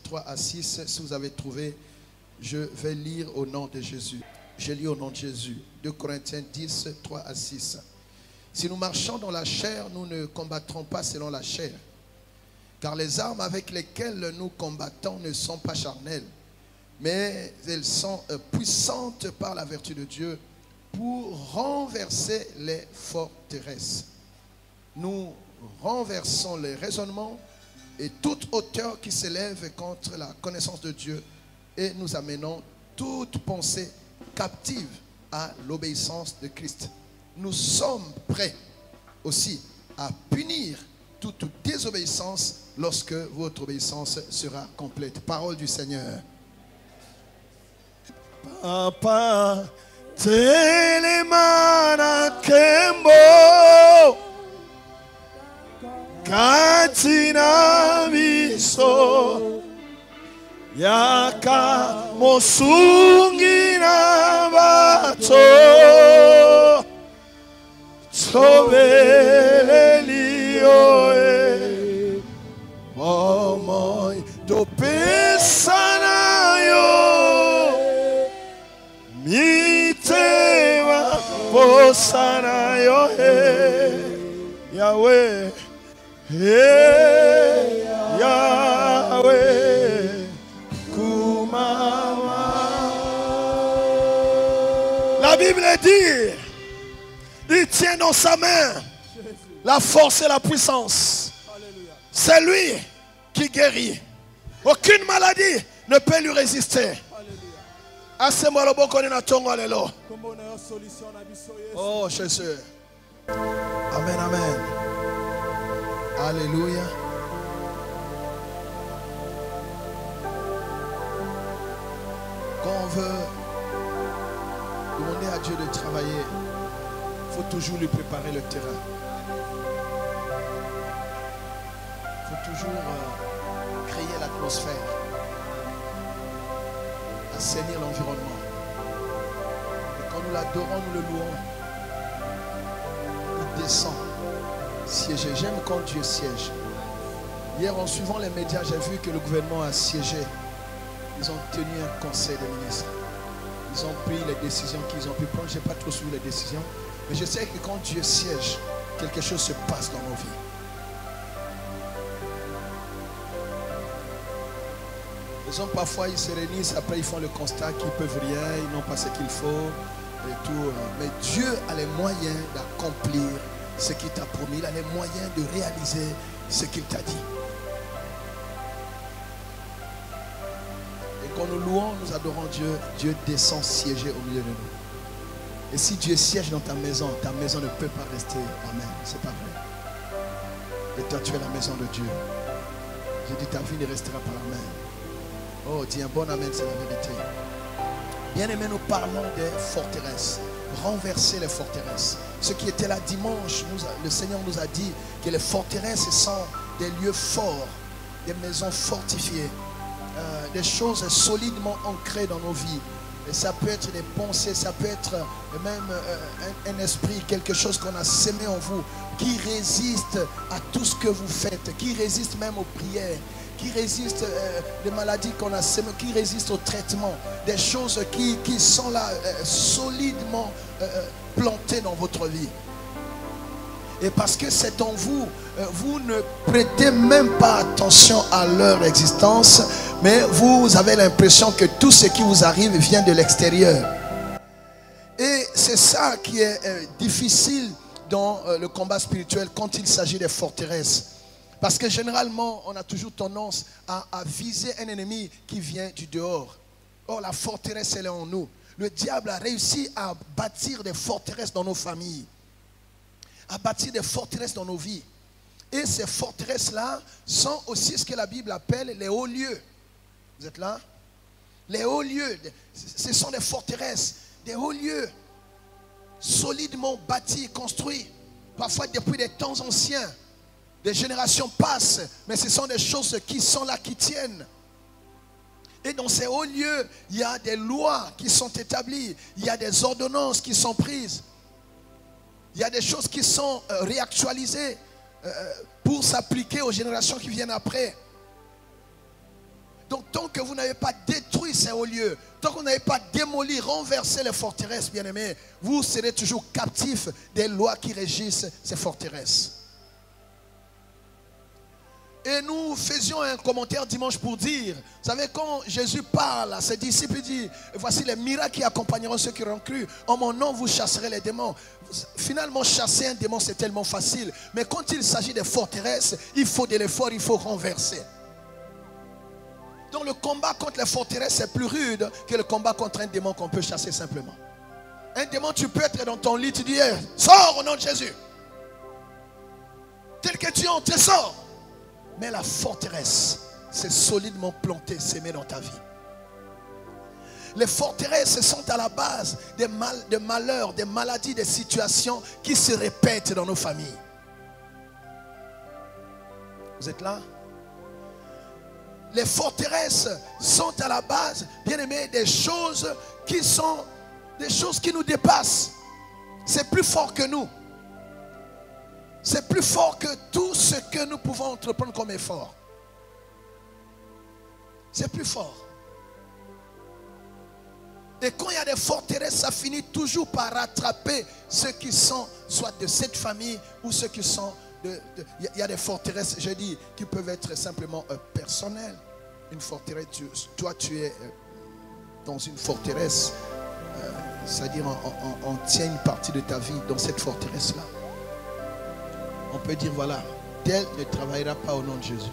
3 à 6. Si vous avez trouvé, je vais lire au nom de Jésus. Je lis au nom de Jésus. 2 Corinthiens 10, 3 à 6. Si nous marchons dans la chair, nous ne combattrons pas selon la chair. Car les armes avec lesquelles nous combattons ne sont pas charnelles, mais elles sont puissantes par la vertu de Dieu pour renverser les forteresses. Nous renversons les raisonnements et toute hauteur qui s'élève contre la connaissance de Dieu et nous amenons toute pensée captive à l'obéissance de Christ. Nous sommes prêts aussi à punir toute désobéissance lorsque votre obéissance sera complète. Parole du Seigneur. Papa telemana kembo katina miso yaka mosungi na bato sobelelio momoy dopesana yo mitewa posana yo Yahweh Yahweh Kumama. La Bible dit, il tient dans sa main la force et la puissance. C'est lui qui guérit. Aucune maladie ne peut lui résister. Oh Jésus. Amen, amen. Alléluia. Quand on veut demander à Dieu de travailler, il faut toujours lui préparer le terrain. Il faut toujours créer l'atmosphère, assainir l'environnement. Et quand nous l'adorons, nous le louons, il descend, siéger. J'aime quand Dieu siège. Hier, en suivant les médias, j'ai vu que le gouvernement a siégé. Ils ont tenu un conseil des ministres. Ils ont pris les décisions qu'ils ont pu prendre. Je n'ai pas trop suivi les décisions. Mais je sais que quand Dieu siège, quelque chose se passe dans nos vies. Les hommes, parfois, ils se réunissent. Après, ils font le constat qu'ils ne peuvent rien. Ils n'ont pas ce qu'il faut. Et tout. Mais Dieu a les moyens d'accomplir ce qu'il t'a promis. Il a les moyens de réaliser ce qu'il t'a dit. Et quand nous louons, nous adorons Dieu, Dieu descend siéger au milieu de nous. Et si Dieu siège dans ta maison ne peut pas rester. Amen. C'est pas vrai. Et toi, tu es la maison de Dieu. J'ai dit, ta vie ne restera pas la même. Oh, dis un bon amen, c'est la vérité. Bien aimé, nous parlons des forteresses. Renverser les forteresses. Ce qui était là dimanche, le Seigneur nous a dit que les forteresses sont des lieux forts, des maisons fortifiées, des choses solidement ancrées dans nos vies. Et ça peut être des pensées, ça peut être même un esprit, quelque chose qu'on a sémé en vous, qui résiste à tout ce que vous faites, qui résiste même aux prières, qui résiste des maladies qu'on a sémées, qui résiste au traitement, des choses qui sont là solidement plantées dans votre vie. Et parce que c'est en vous, vous ne prêtez même pas attention à leur existence, mais vous avez l'impression que tout ce qui vous arrive vient de l'extérieur. Et c'est ça qui est difficile dans le combat spirituel quand il s'agit des forteresses. Parce que généralement, on a toujours tendance à viser un ennemi qui vient du dehors. Or, la forteresse, elle est en nous. Le diable a réussi à bâtir des forteresses dans nos familles, à bâtir des forteresses dans nos vies. Et ces forteresses-là sont aussi ce que la Bible appelle les hauts lieux. Vous êtes là? Les hauts lieux, ce sont des forteresses, des hauts lieux, solidement bâtis, construits, parfois depuis des temps anciens. Des générations passent, mais ce sont des choses qui sont là, qui tiennent. Et dans ces hauts lieux, il y a des lois qui sont établies, il y a des ordonnances qui sont prises. Il y a des choses qui sont réactualisées pour s'appliquer aux générations qui viennent après. Donc tant que vous n'avez pas détruit ces hauts lieux, tant que vous n'avez pas démoli, renversé les forteresses, bien-aimés, vous serez toujours captifs des lois qui régissent ces forteresses. Et nous faisions un commentaire dimanche pour dire, vous savez, quand Jésus parle à ses disciples, il dit, voici les miracles qui accompagneront ceux qui auront cru. En mon nom, vous chasserez les démons. Finalement, chasser un démon, c'est tellement facile. Mais quand il s'agit des forteresses, il faut de l'effort, il faut renverser. Donc le combat contre les forteresses, c'est plus rude que le combat contre un démon qu'on peut chasser simplement. Un démon, tu peux être dans ton lit, tu dis, hey, sors au nom de Jésus. Tel que tu es, on te sort. Mais la forteresse, c'est solidement planté, sémé dans ta vie. Les forteresses sont à la base des malheurs, des maladies, des situations qui se répètent dans nos familles. Vous êtes là? Les forteresses sont à la base, bien aimé, des choses qui nous dépassent. C'est plus fort que nous. C'est plus fort que tout ce que nous pouvons entreprendre comme effort. C'est plus fort. Et quand il y a des forteresses, ça finit toujours par rattraper ceux qui sont soit de cette famille ou ceux qui sont il y a des forteresses, je dis, qui peuvent être simplement personnelles. Une forteresse, toi tu es dans une forteresse, c'est-à-dire on tient une partie de ta vie dans cette forteresse-là. On peut dire, voilà, tel ne travaillera pas au nom de Jésus.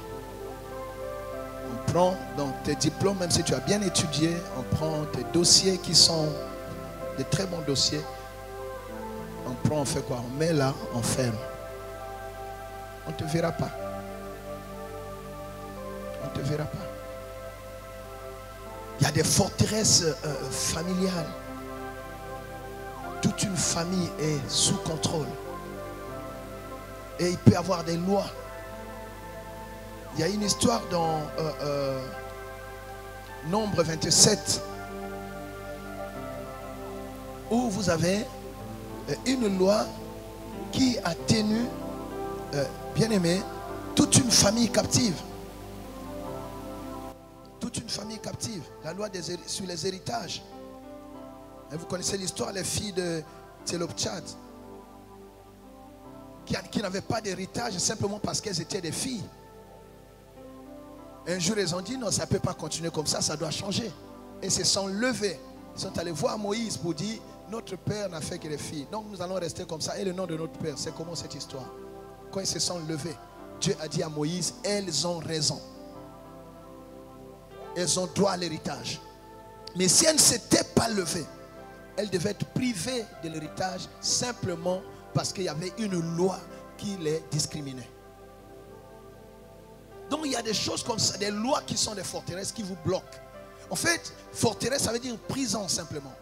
On prend donc tes diplômes, même si tu as bien étudié, on prend tes dossiers qui sont des très bons dossiers. On prend, on fait quoi? On met là, on ferme. On ne te verra pas. On ne te verra pas. Il y a des forteresses familiales. Toute une famille est sous contrôle. Et il peut y avoir des lois. Il y a une histoire dans Nombre 27 où vous avez une loi qui a tenu, bien aimé, toute une famille captive. Toute une famille captive. La loi sur les héritages. Et vous connaissez l'histoire, les filles de Téloptchad qui n'avaient pas d'héritage simplement parce qu'elles étaient des filles. Un jour, ils ont dit non, ça ne peut pas continuer comme ça doit changer. Et ils se sont levés. Ils sont allés voir Moïse pour dire, notre père n'a fait que les filles. Donc nous allons rester comme ça. Et le nom de notre père, c'est comment cette histoire? Quand ils se sont levés, Dieu a dit à Moïse, elles ont raison. Elles ont droit à l'héritage. Mais si elles ne s'étaient pas levées, elles devaient être privées de l'héritage simplement parce qu'il y avait une loi qui les discriminait. Donc il y a des choses comme ça, des lois qui sont des forteresses qui vous bloquent. En fait, forteresse, ça veut dire prison simplement.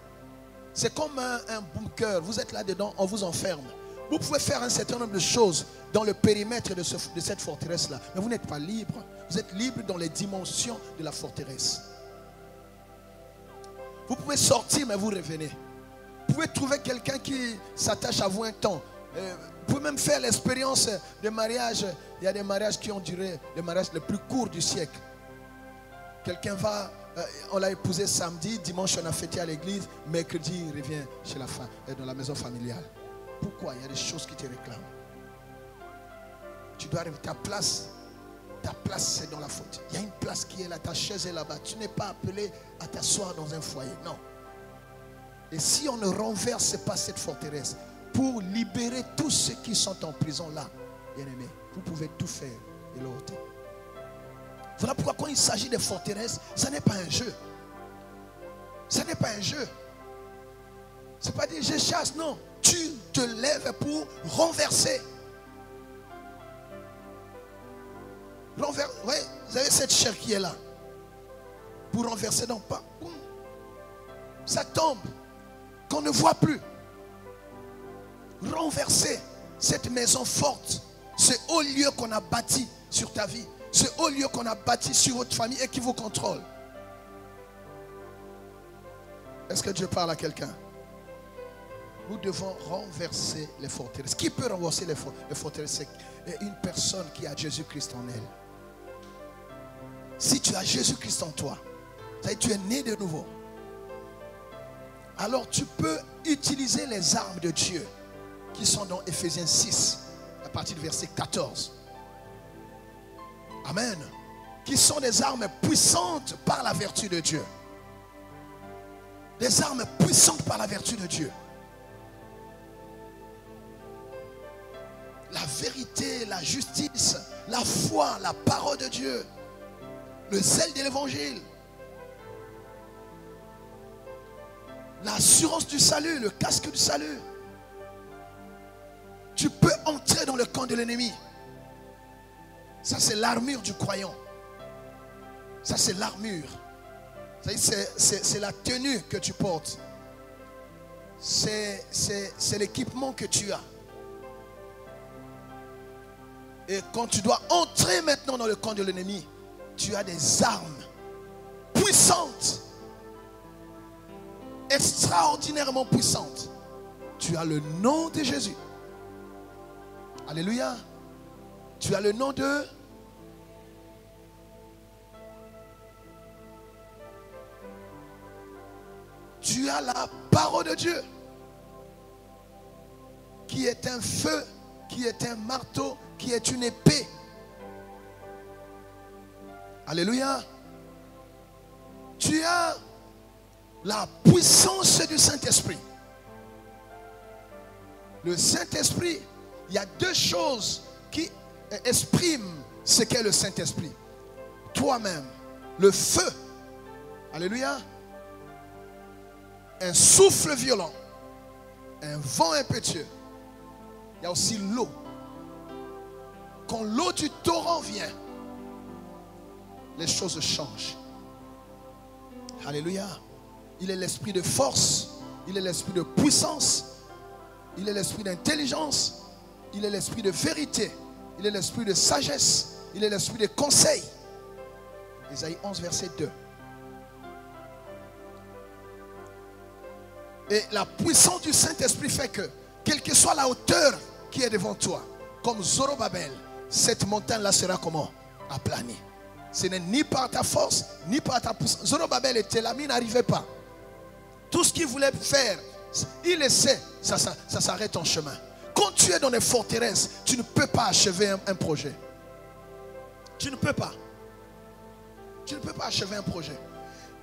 C'est comme un bunker. Vous êtes là-dedans, on vous enferme. Vous pouvez faire un certain nombre de choses dans le périmètre de cette forteresse-là. Mais vous n'êtes pas libre. Vous êtes libre dans les dimensions de la forteresse. Vous pouvez sortir, mais vous revenez. Vous pouvez trouver quelqu'un qui s'attache à vous un temps. Vous pouvez même faire l'expérience de mariage. Il y a des mariages qui ont duré, les mariages les plus courts du siècle. Quelqu'un va, on l'a épousé samedi, dimanche on a fêté à l'église, mercredi il revient chez la femme, dans la maison familiale. Pourquoi? Il y a des choses qui te réclament. Tu dois arriver, ta place c'est dans la faute. Il y a une place qui est là, ta chaise est là-bas. Tu n'es pas appelé à t'asseoir dans un foyer, non. Et si on ne renverse pas cette forteresse pour libérer tous ceux qui sont en prison là, bien aimé, vous pouvez tout faire de l'autre. Voilà pourquoi quand il s'agit de forteresses, ce n'est pas un jeu. Ce n'est pas un jeu. Ce n'est pas dire je chasse, non. Tu te lèves pour renverser. Oui, vous avez cette chair qui est là. Pour renverser, non pas. Ça tombe. Qu'on ne voit plus. Renverser cette maison forte. Ce haut lieu qu'on a bâti sur ta vie. Ce haut lieu qu'on a bâti sur votre famille et qui vous contrôle. Est-ce que Dieu parle à quelqu'un? Nous devons renverser les forteresses. Qui peut renverser les forteresses? C'est une personne qui a Jésus-Christ en elle. Si tu as Jésus-Christ en toi, ça veut dire que tu es né de nouveau. Alors tu peux utiliser les armes de Dieu qui sont dans Éphésiens 6, à partir du verset 14. Amen. Qui sont des armes puissantes par la vertu de Dieu. Des armes puissantes par la vertu de Dieu. La vérité, la justice, la foi, la parole de Dieu, le zèle de l'évangile, l'assurance du salut, le casque du salut. Tu peux entrer dans le camp de l'ennemi. Ça, c'est l'armure du croyant. Ça, c'est l'armure. C'est la tenue que tu portes. C'est l'équipement que tu as. Et quand tu dois entrer maintenant dans le camp de l'ennemi, tu as des armes puissantes, extraordinairement puissantes. Tu as le nom de Jésus. Alléluia. Tu as le nom de... Tu as la parole de Dieu, qui est un feu, qui est un marteau, qui est une épée. Alléluia. Tu as la puissance du Saint-Esprit. Le Saint-Esprit, il y a deux choses qui expriment ce qu'est le Saint-Esprit. Toi-même, le feu. Alléluia. Un souffle violent, un vent impétueux. Il y a aussi l'eau. Quand l'eau du torrent vient, les choses changent. Alléluia. Il est l'esprit de force, il est l'esprit de puissance, il est l'esprit d'intelligence, il est l'esprit de vérité, il est l'esprit de sagesse, il est l'esprit de conseil. Ésaïe 11, verset 2. Et la puissance du Saint-Esprit fait que, quelle que soit la hauteur qui est devant toi, comme Zorobabel, cette montagne-là sera comment? Aplanie. Ce n'est ni par ta force, ni par ta puissance. Zorobabel était là, mais il n'arrivait pas. Tout ce qu'il voulait faire, il le sait, ça s'arrête en chemin. Quand tu es dans les forteresses, tu ne peux pas achever un projet. Tu ne peux pas. Tu ne peux pas achever un projet.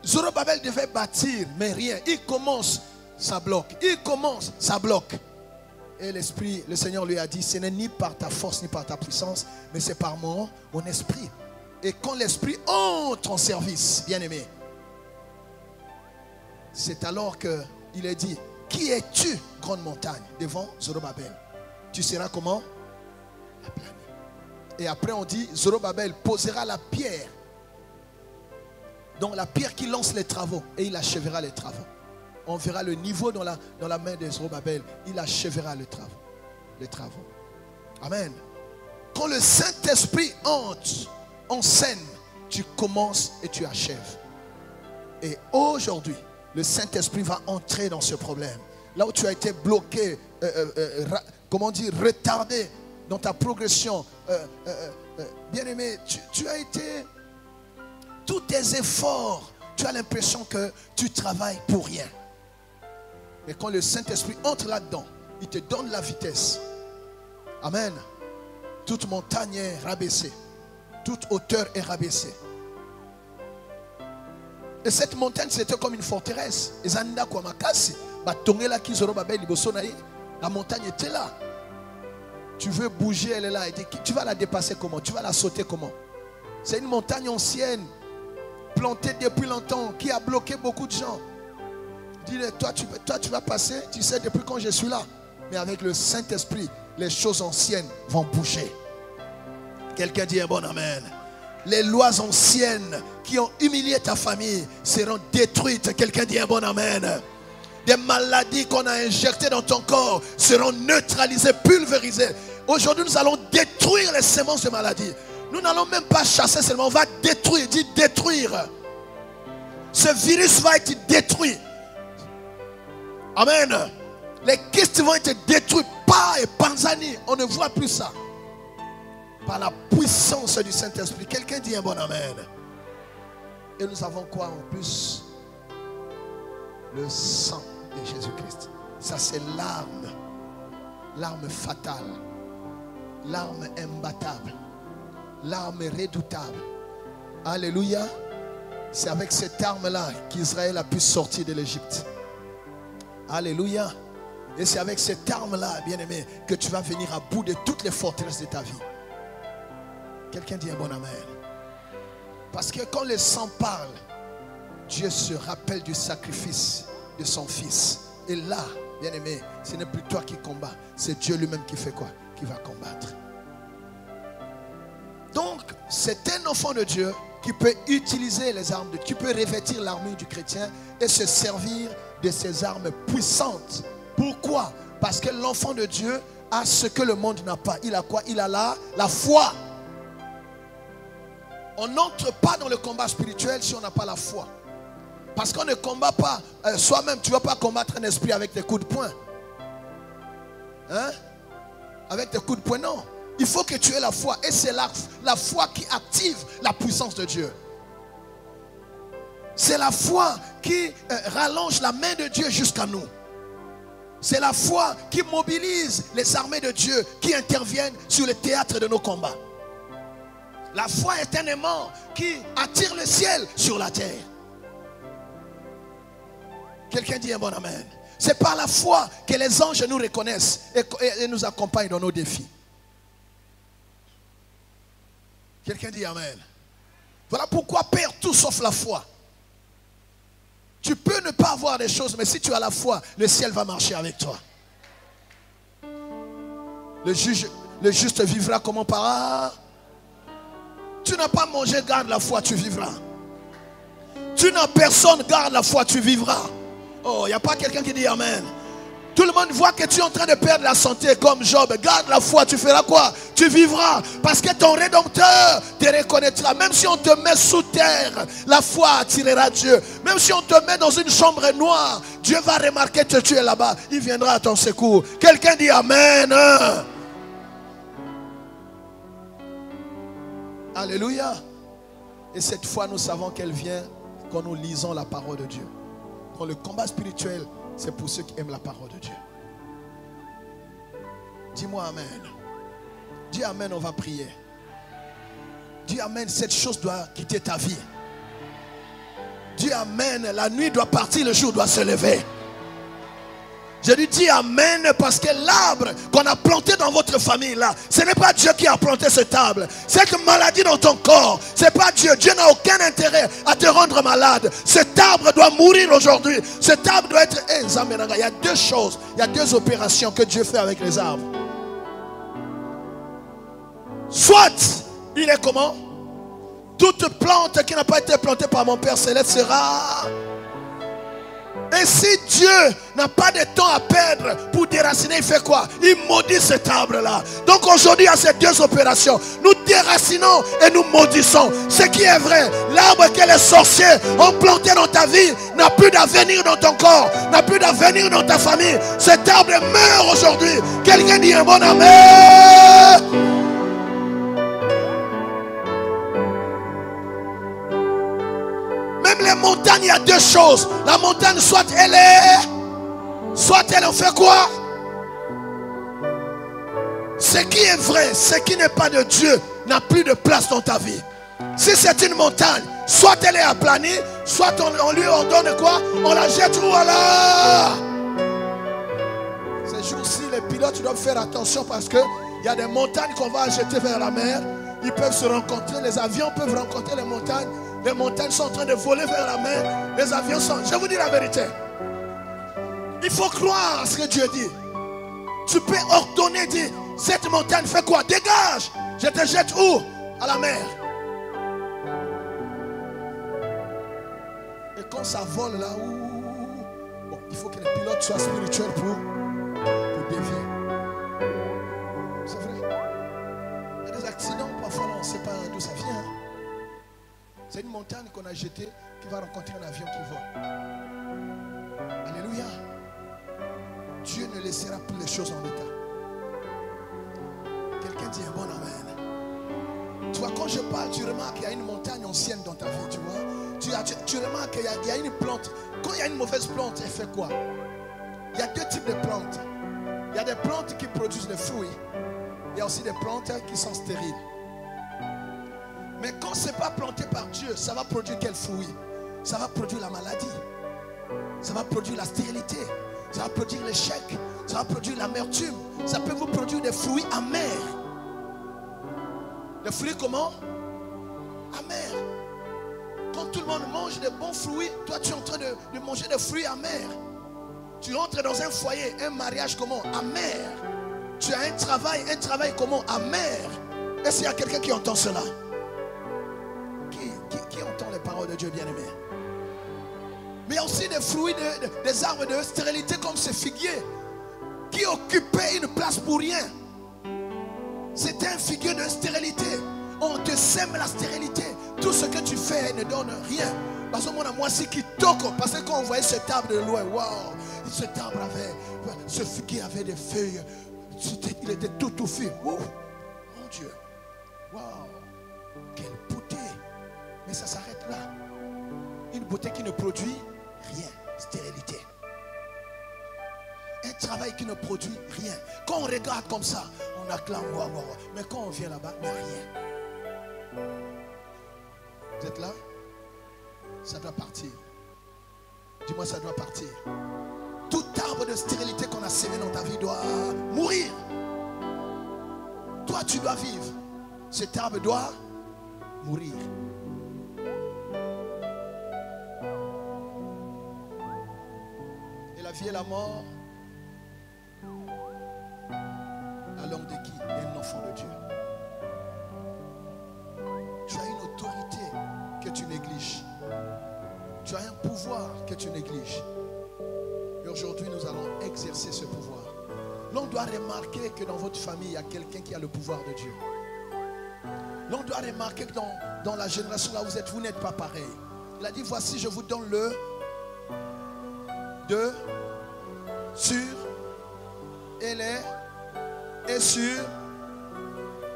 Zorobabel devait bâtir, mais rien. Il commence, ça bloque. Il commence, ça bloque. Et l'esprit, le Seigneur lui a dit, ce n'est ni par ta force, ni par ta puissance, mais c'est par mon esprit. Et quand l'esprit entre en service, bien aimé, c'est alors qu'il est dit, qui es-tu, grande montagne, devant Zorobabel? Tu seras comment? Aplani. Et après on dit, Zorobabel posera la pierre. Donc la pierre qui lance les travaux, et il achèvera les travaux. On verra le niveau dans la main de Zorobabel. Il achèvera les travaux. Amen. Quand le Saint-Esprit entre en scène, tu commences et tu achèves. Et aujourd'hui, le Saint-Esprit va entrer dans ce problème. Là où tu as été bloqué, comment dire, retardé dans ta progression. Bien-aimé, tu as été... Tous tes efforts, tu as l'impression que tu travailles pour rien. Mais quand le Saint-Esprit entre là-dedans, il te donne la vitesse. Amen. Toute montagne est rabaissée. Toute hauteur est rabaissée. Et cette montagne, c'était comme une forteresse. La montagne était là. Tu veux bouger, elle est là. Tu vas la dépasser comment? Tu vas la sauter comment? C'est une montagne ancienne, plantée depuis longtemps, qui a bloqué beaucoup de gens. Dis-le, toi tu vas passer, tu sais depuis quand je suis là. Mais avec le Saint-Esprit, les choses anciennes vont bouger. Quelqu'un dit un bon amen. Les lois anciennes qui ont humilié ta famille seront détruites. Quelqu'un dit un bon amen. Des maladies qu'on a injectées dans ton corps seront neutralisées, pulvérisées. Aujourd'hui, nous allons détruire les semences de maladies. Nous n'allons même pas chasser seulement, on va détruire. Dis détruire. Ce virus va être détruit. Amen. Les kystes vont être détruits. Pas et Panzani, on ne voit plus ça. Par la puissance du Saint-Esprit. Quelqu'un dit un bon amen. Et nous avons quoi en plus? Le sang de Jésus-Christ. Ça c'est l'arme. L'arme fatale. L'arme imbattable. L'arme redoutable. Alléluia. C'est avec cette arme-là qu'Israël a pu sortir de l'Égypte. Alléluia. Et c'est avec cette arme-là, bien-aimé, que tu vas venir à bout de toutes les forteresses de ta vie. Quelqu'un dit un bon amen. Parce que quand le sang parle, Dieu se rappelle du sacrifice de son fils. Et là, bien-aimé, ce n'est plus toi qui combats. C'est Dieu lui-même qui fait quoi? Qui va combattre. Donc, c'est un enfant de Dieu qui peut utiliser les armes de Dieu, qui peut revêtir l'armure du chrétien et se servir de ces armes puissantes. Pourquoi? Parce que l'enfant de Dieu a ce que le monde n'a pas. Il a quoi? Il a la foi. On n'entre pas dans le combat spirituel si on n'a pas la foi. Parce qu'on ne combat pas soi-même. Tu ne vas pas combattre un esprit avec des coups de poing. Hein? Avec des coups de poing, non. Il faut que tu aies la foi. Et c'est la foi qui active la puissance de Dieu. C'est la foi qui rallonge la main de Dieu jusqu'à nous. C'est la foi qui mobilise les armées de Dieu qui interviennent sur le théâtre de nos combats. La foi est un aimant qui attire le ciel sur la terre. Quelqu'un dit un bon amen. C'est par la foi que les anges nous reconnaissent et nous accompagnent dans nos défis. Quelqu'un dit amen. Voilà pourquoi perd tout sauf la foi. Tu peux ne pas avoir des choses, mais si tu as la foi, le ciel va marcher avec toi. Le juste vivra comment? Par... Tu n'as pas mangé, garde la foi, tu vivras. Tu n'as personne, garde la foi, tu vivras. Oh, il n'y a pas quelqu'un qui dit amen. Tout le monde voit que tu es en train de perdre la santé comme Job. Garde la foi, tu feras quoi? Tu vivras. Parce que ton Rédempteur te reconnaîtra. Même si on te met sous terre, la foi attirera Dieu. Même si on te met dans une chambre noire, Dieu va remarquer que tu es là-bas. Il viendra à ton secours. Quelqu'un dit amen. Alléluia. Et cette foi, nous savons qu'elle vient quand nous lisons la parole de Dieu. Dans le combat spirituel, c'est pour ceux qui aiment la parole de Dieu. Dis-moi amen. Dis amen, on va prier. Dis amen, cette chose doit quitter ta vie. Dis amen, la nuit doit partir, le jour doit se lever. Je lui dis amen parce que l'arbre qu'on a planté dans votre famille là, ce n'est pas Dieu qui a planté cette arbre. Cette maladie dans ton corps, ce n'est pas Dieu. Dieu n'a aucun intérêt à te rendre malade. Cet arbre doit mourir aujourd'hui. Cet arbre doit être... Il y a deux choses, il y a deux opérations que Dieu fait avec les arbres. Soit il est comment? Toute plante qui n'a pas été plantée par mon Père Céleste sera... Et si Dieu n'a pas de temps à perdre pour déraciner, il fait quoi? Il maudit cet arbre-là. Donc aujourd'hui, il y a ces deux opérations. Nous déracinons et nous maudissons. Ce qui est vrai, l'arbre que les sorciers ont planté dans ta vie n'a plus d'avenir dans ton corps, n'a plus d'avenir dans ta famille. Cet arbre meurt aujourd'hui. Quelqu'un dit un bon amen. Même les montagnes, il y a deux choses. La montagne, soit elle en fait quoi? Ce qui est vrai, ce qui n'est pas de Dieu n'a plus de place dans ta vie. Si c'est une montagne, soit elle est aplanie, soit on lui ordonne quoi? On la jette où là? Ces jours-ci, les pilotes doivent faire attention parce qu'il y a des montagnes qu'on va jeter vers la mer. Ils peuvent se rencontrer, les avions peuvent rencontrer les montagnes. Les montagnes sont en train de voler vers la mer. Les avions sont... Je vous dis la vérité. Il faut croire à ce que Dieu dit. Tu peux ordonner, dire, cette montagne fait quoi? Dégage. Je te jette où? À la mer. Et quand ça vole là, bon, il faut que les pilotes soient spirituels pour dévier. C'est vrai. Il y a des accidents, parfois on ne sait pas d'où ça vient. C'est une montagne qu'on a jetée qui va rencontrer un avion qui vole. Alléluia. Dieu ne laissera plus les choses en état. Quelqu'un dit un bon amen. Toi vois, quand je parle, tu remarques qu'il y a une montagne ancienne dans ta vie, tu vois. Tu remarques qu'il y a une plante. Quand il y a une mauvaise plante, elle fait quoi? Il y a deux types de plantes. Il y a des plantes qui produisent des fruits. Il y a aussi des plantes qui sont stériles. Mais quand ce n'est pas planté par Dieu, ça va produire quel fruit? Ça va produire la maladie. Ça va produire la stérilité. Ça va produire l'échec. Ça va produire l'amertume. Ça peut vous produire des fruits amers. Des fruits comment? Amers. Quand tout le monde mange des bons fruits, toi tu es en train de manger des fruits amers. Tu entres dans un foyer, un mariage comment? Amer. Tu as un travail comment? Amer. Est-ce qu'il y a quelqu'un qui entend cela? Qui entend les paroles de Dieu bien-aimé? Mais il y a aussi des fruits, des arbres de stérilité comme ce figuier qui occupait une place pour rien. C'était un figuier de stérilité. On te sème la stérilité. Tout ce que tu fais ne donne rien. Parce que moi aussi qui toque. Parce que quand on voyait cet arbre de loin, waouh, cet arbre ce figuier avait des feuilles. Il était tout touffu. Mon Dieu. Waouh. Quelle beauté. Mais ça s'arrête là. Une beauté qui ne produit rien. Stérilité. Un travail qui ne produit rien. Quand on regarde comme ça, on acclame, waouh. Mais quand on vient là-bas, il n'y a rien. Vous êtes là? Ça doit partir. Dis-moi, ça doit partir. Tout arbre de stérilité qu'on a sémé dans ta vie doit mourir. Toi, tu dois vivre. Cet arbre doit mourir. Et la vie et la mort, la langue de qui? Un enfant de Dieu. Tu as une autorité que tu négliges. Tu as un pouvoir que tu négliges. Et aujourd'hui, nous allons exercer ce pouvoir. L'on doit remarquer que dans votre famille, il y a quelqu'un qui a le pouvoir de Dieu. L'on doit remarquer que dans la génération là où vous êtes, vous n'êtes pas pareil. Il a dit, voici, je vous donne le de, sur, et les, et sur,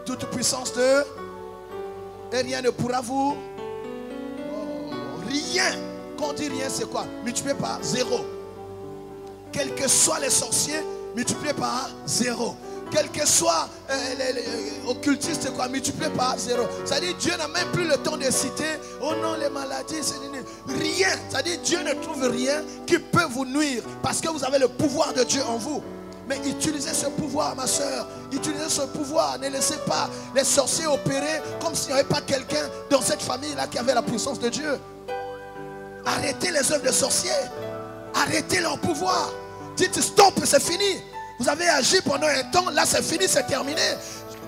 toute puissance de, et rien ne pourra vous, rien. Quand on dit rien, c'est quoi? Multiplié par 0. Quels que soient les sorciers, multiplié par 0. Quel que soit les occultistes, c'est quoi? Multiplié par 0. C'est-à-dire Dieu n'a même plus le temps de citer, oh non, les maladies, c'est rien. C'est-à-dire Dieu ne trouve rien qui peut vous nuire parce que vous avez le pouvoir de Dieu en vous. Mais utilisez ce pouvoir, ma soeur. Utilisez ce pouvoir. Ne laissez pas les sorciers opérer comme s'il n'y avait pas quelqu'un dans cette famille-là qui avait la puissance de Dieu. Arrêtez les œuvres de sorciers. Arrêtez leur pouvoir. Dites stop, c'est fini. Vous avez agi pendant un temps, là c'est fini, c'est terminé.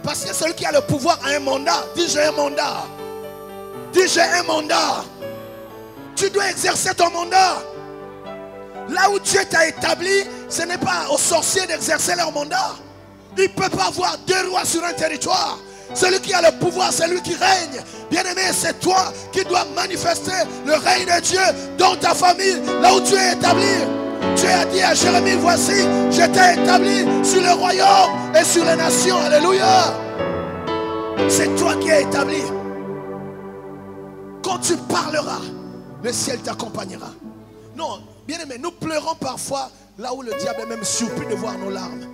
Parce que celui qui a le pouvoir a un mandat. Dis j'ai un mandat. Dis j'ai un mandat. Tu dois exercer ton mandat. Là où Dieu t'a établi, ce n'est pas aux sorciers d'exercer leur mandat. Il ne peut pas avoir deux rois sur un territoire. Celui qui a le pouvoir, c'est lui qui règne. Bien-aimé, c'est toi qui dois manifester le règne de Dieu dans ta famille, là où tu es établi. Dieu a dit à Jérémie, voici, je t'ai établi sur le royaume et sur les nations. Alléluia. C'est toi qui es établi. Quand tu parleras, le ciel t'accompagnera. Non, bien-aimé, nous pleurons parfois là où le diable est même surpris de voir nos larmes.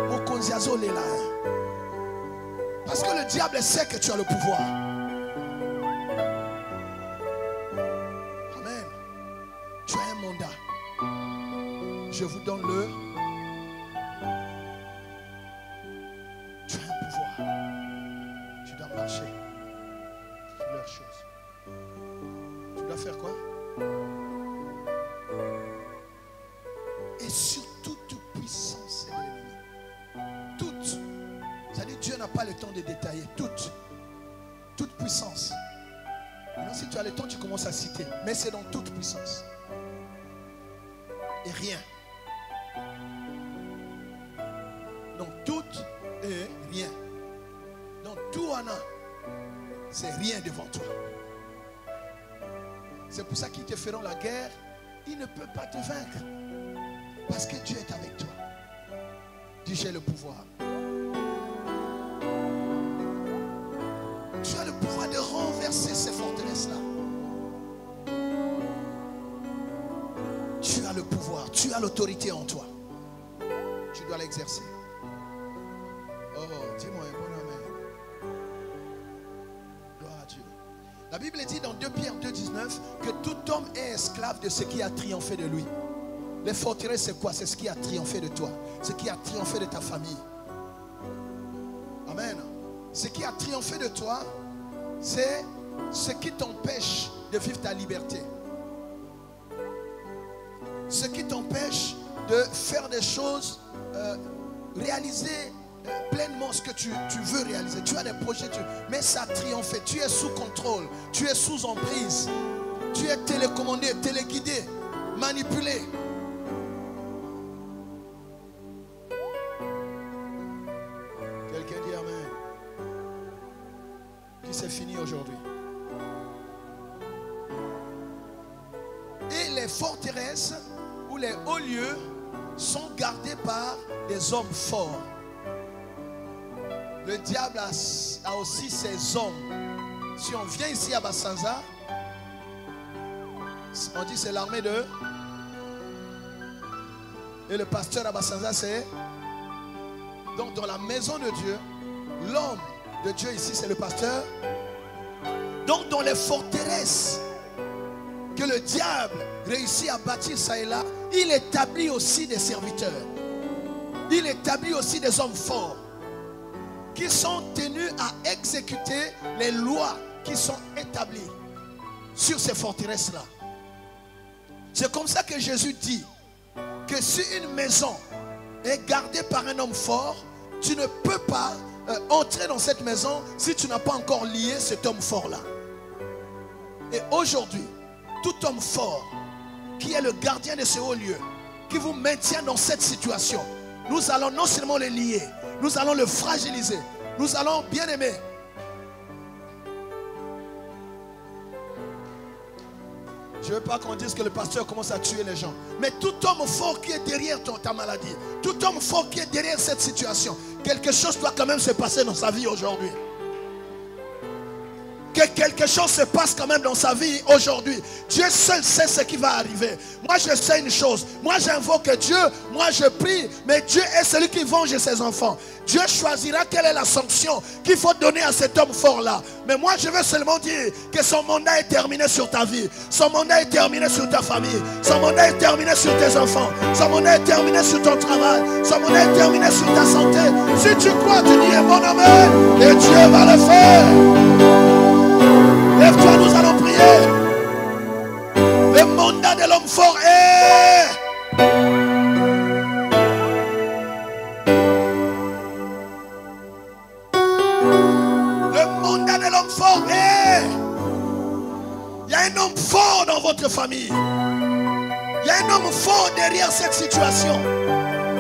Mon konziazo est là. Parce que le diable sait que tu as le pouvoir. Amen. Tu as un mandat. Je vous donne le. Tu as un pouvoir. Tu dois marcher sur leurs choses. Tu dois faire quoi? Et sur toute puissance de l'ennemi. Toute. C'est-à-dire Dieu n'a pas le temps de détailler. Toute puissance. Maintenant, si tu as le temps, tu commences à citer. Mais c'est dans toute puissance. Et rien. Donc tout et rien. Donc tout en a. C'est rien devant toi. C'est pour ça qu'ils te feront la guerre. Ils ne peuvent pas te vaincre. Parce que Dieu est avec toi. Dis j'ai le pouvoir. Tu as le pouvoir de renverser ces forteresses-là. Tu as le pouvoir, tu as l'autorité en toi. Tu dois l'exercer. Oh, dis-moi un bon amen. Gloire à Dieu. La Bible dit dans 2 Pierre 2,19 que tout homme est esclave de ce qui a triomphé de lui. Les forteresses, c'est quoi? C'est ce qui a triomphé de toi. Ce qui a triomphé de ta famille. Amen. Ce qui a triomphé de toi, c'est ce qui t'empêche de vivre ta liberté. Ce qui t'empêche de faire des choses, réaliser pleinement ce que tu veux réaliser. Tu as des projets, mais ça a triomphé. Tu es sous contrôle, tu es sous emprise. Tu es télécommandé, téléguidé, manipulé. Quelqu'un dit amen. Qui c'est fini aujourd'hui. Et les forteresses ou les hauts lieux sont gardés par des hommes forts. Le diable a aussi ses hommes. Si on vient ici à Bassanza, on dit c'est l'armée de... Et le pasteur à Bassanza c'est... Donc dans la maison de Dieu, l'homme de Dieu ici c'est le pasteur. Donc dans les forteresses que le diable réussit à bâtir ça et là, il établit aussi des serviteurs. Il établit aussi des hommes forts qui sont tenus à exécuter les lois qui sont établies sur ces forteresses-là. C'est comme ça que Jésus dit que si une maison est gardée par un homme fort, tu ne peux pas entrer dans cette maison si tu n'as pas encore lié cet homme fort-là. Et aujourd'hui, tout homme fort qui est le gardien de ce haut lieu, qui vous maintient dans cette situation, nous allons non seulement le lier, nous allons le fragiliser, nous allons bien aimer. Je ne veux pas qu'on dise que le pasteur commence à tuer les gens. Mais tout homme fort qui est derrière ta maladie, tout homme fort qui est derrière cette situation, quelque chose doit quand même se passer dans sa vie aujourd'hui. Que quelque chose se passe quand même dans sa vie aujourd'hui. Dieu seul sait ce qui va arriver. Moi je sais une chose. Moi j'invoque Dieu. Moi je prie. Mais Dieu est celui qui venge ses enfants. Dieu choisira quelle est la sanction qu'il faut donner à cet homme fort là. Mais moi je veux seulement dire que son mandat est terminé sur ta vie. Son mandat est terminé sur ta famille. Son mandat est terminé sur tes enfants. Son mandat est terminé sur ton travail. Son mandat est terminé sur ta santé. Si tu crois, tu dis mon amen. Et Dieu va le faire. Lève-toi, nous allons prier. Le mandat de l'homme fort est... Le mandat de l'homme fort est... Il y a un homme fort dans votre famille. Il y a un homme fort derrière cette situation.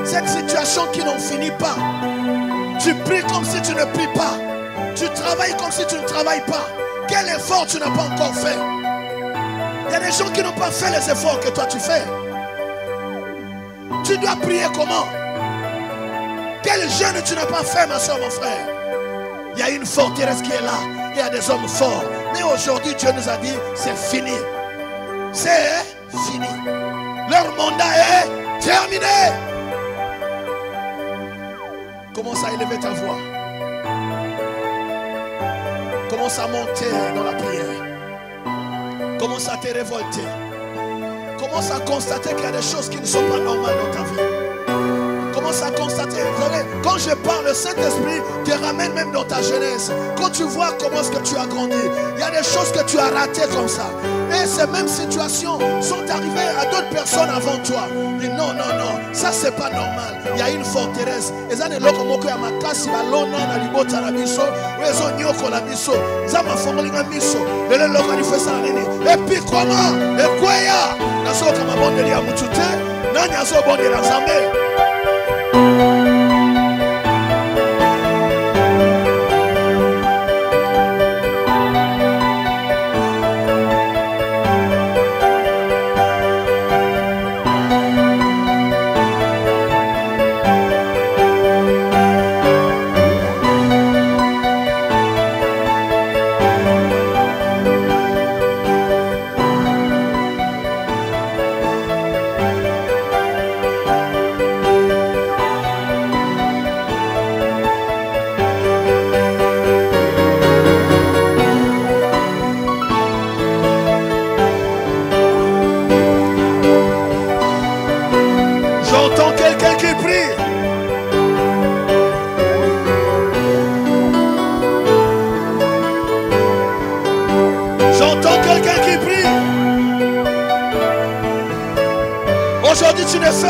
Cette situation qui n'en finit pas. Tu pries comme si tu ne pries pas. Tu travailles comme si tu ne travailles pas. Quel effort tu n'as pas encore fait? Il y a des gens qui n'ont pas fait les efforts que toi tu fais. Tu dois prier comment? Quel jeûne tu n'as pas fait, ma soeur, mon frère? Il y a une forteresse qui est là. Il y a des hommes forts. Mais aujourd'hui, Dieu nous a dit, c'est fini. C'est fini. Leur mandat est terminé. Commence à élever ta voix. Commence à monter dans la prière. Commence à te révolter. Commence à constater qu'il y a des choses qui ne sont pas normales dans ta vie. Commence à constater. Vous savez, quand je parle, le Saint-Esprit te ramène même dans ta jeunesse. Quand tu vois comment est-ce que tu as grandi, il y a des choses que tu as ratées comme ça. Et ces mêmes situations sont arrivées à d'autres personnes avant toi. Et non, non, non, ça c'est pas normal. Il y a une forteresse. Et ça, et puis comment? Et quoi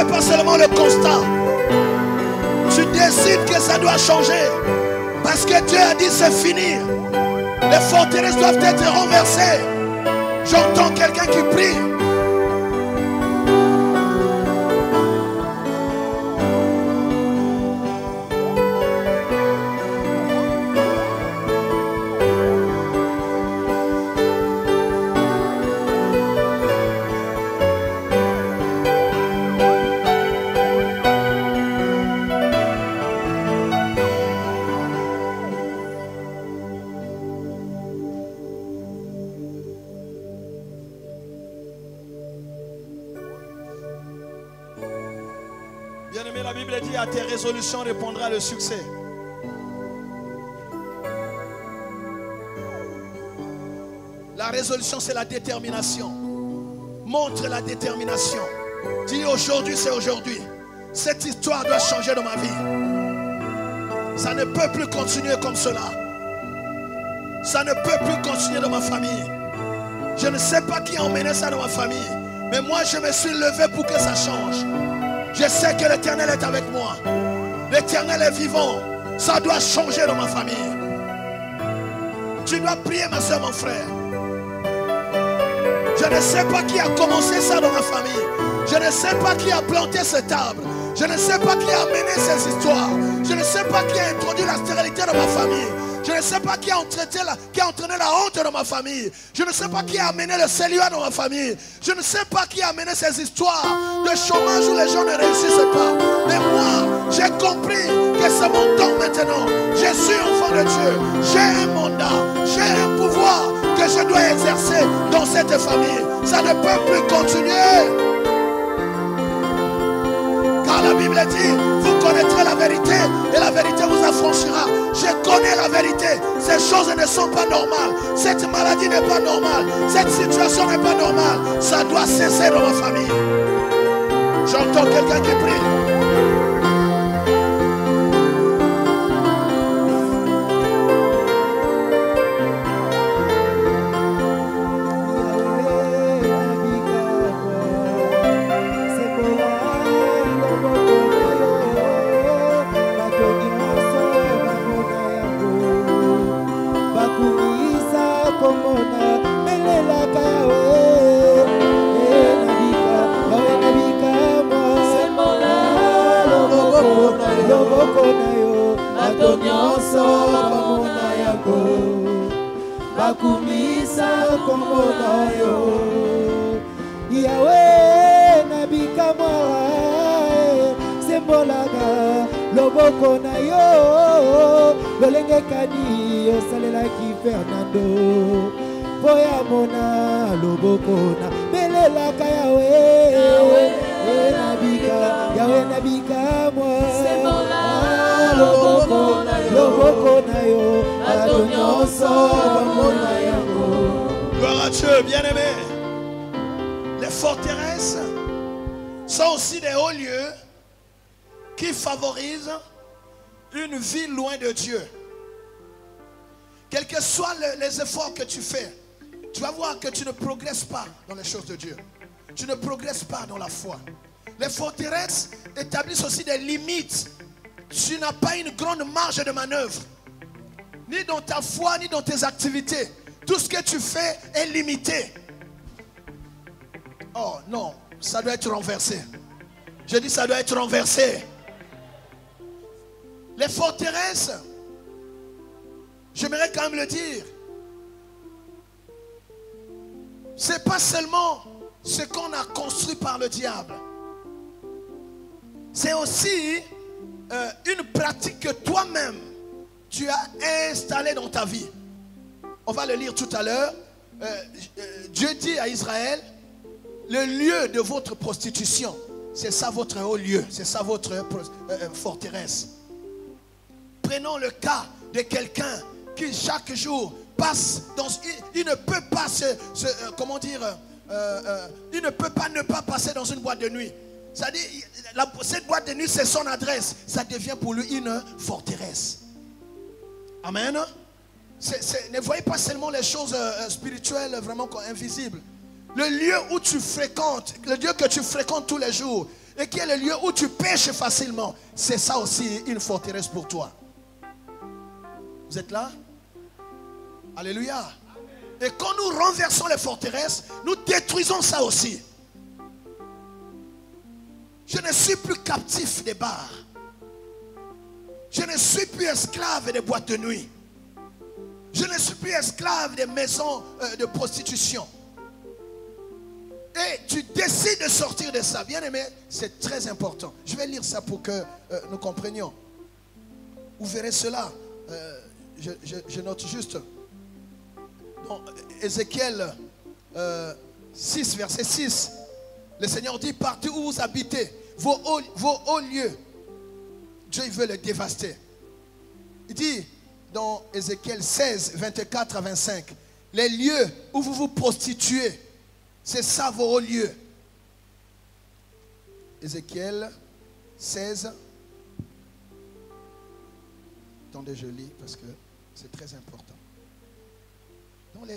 fais pas seulement le constat. Tu décides que ça doit changer. Parce que Dieu a dit c'est fini. Les forteresses doivent être renversées. J'entends quelqu'un qui prie. Bien-aimé, la Bible dit à tes résolutions répondra le succès. La résolution, c'est la détermination. Montre la détermination. Dis aujourd'hui, c'est aujourd'hui. Cette histoire doit changer dans ma vie. Ça ne peut plus continuer comme cela. Ça ne peut plus continuer dans ma famille. Je ne sais pas qui a emmené ça dans ma famille. Mais moi, je me suis levé pour que ça change. Je sais que l'Éternel est avec moi. L'Éternel est vivant. Ça doit changer dans ma famille. Tu dois prier, ma soeur, mon frère. Je ne sais pas qui a commencé ça dans ma famille. Je ne sais pas qui a planté cette arbre. Je ne sais pas qui a amené ces histoires. Je ne sais pas qui a introduit la stérilité dans ma famille. Je ne sais pas qui a entraîné la honte dans ma famille. Je ne sais pas qui a amené le célibat dans ma famille. Je ne sais pas qui a amené ces histoires de chômage où les gens ne réussissent pas. Mais moi, j'ai compris que c'est mon temps maintenant. Je suis enfant de Dieu. J'ai un mandat. J'ai un pouvoir que je dois exercer dans cette famille. Ça ne peut plus continuer. Car la Bible dit, vous connaîtrez la vérité et la vérité vous affranchira. Je connais la vérité. Ces choses ne sont pas normales. Cette maladie n'est pas normale. Cette situation n'est pas normale. Ça doit cesser dans ma famille. J'entends quelqu'un qui prie. Gloire à Dieu, bien-aimé. Les forteresses sont aussi des hauts lieux qui favorisent une vie loin de Dieu. Quels que soient les efforts que tu fais, tu vas voir que tu ne progresses pas dans les choses de Dieu. Tu ne progresses pas dans la foi. Les forteresses établissent aussi des limites. Tu n'as pas une grande marge de manœuvre. Ni dans ta foi, ni dans tes activités. Tout ce que tu fais est limité. Oh non, ça doit être renversé. Je dis ça doit être renversé. Les forteresses, j'aimerais quand même le dire, c'est pas seulement ce qu'on a construit par le diable. C'est aussi une pratique que toi-même tu as installée dans ta vie. On va le lire tout à l'heure. Dieu dit à Israël, le lieu de votre prostitution, c'est ça votre haut lieu, c'est ça votre forteresse. Prenons le cas de quelqu'un qui chaque jour passe dans... Il ne peut pas comment dire... il ne peut pas ne pas passer dans une boîte de nuit. C'est-à-dire, cette boîte de nuit, c'est son adresse. Ça devient pour lui une forteresse. Amen. Ne voyez pas seulement les choses spirituelles vraiment invisibles. Le lieu où tu fréquentes, le lieu que tu fréquentes tous les jours, et qui est le lieu où tu pêches facilement, c'est ça aussi une forteresse pour toi. Vous êtes là? Alléluia. Et quand nous renversons les forteresses, nous détruisons ça aussi. Je ne suis plus captif des bars. Je ne suis plus esclave des boîtes de nuit. Je ne suis plus esclave des maisons de prostitution. Et tu décides de sortir de ça. Bien aimé, c'est très important. Je vais lire ça pour que nous comprenions. Vous verrez cela. Je note juste. Dans Ézéchiel 6, verset 6. Le Seigneur dit, partout où vous habitez, vos hauts lieux, Dieu veut les dévaster. Il dit dans Ézéchiel 16, 24 à 25, les lieux où vous vous prostituez, c'est ça vos hauts lieux. Ézéchiel 16. Attendez, je lis parce que c'est très important. Donc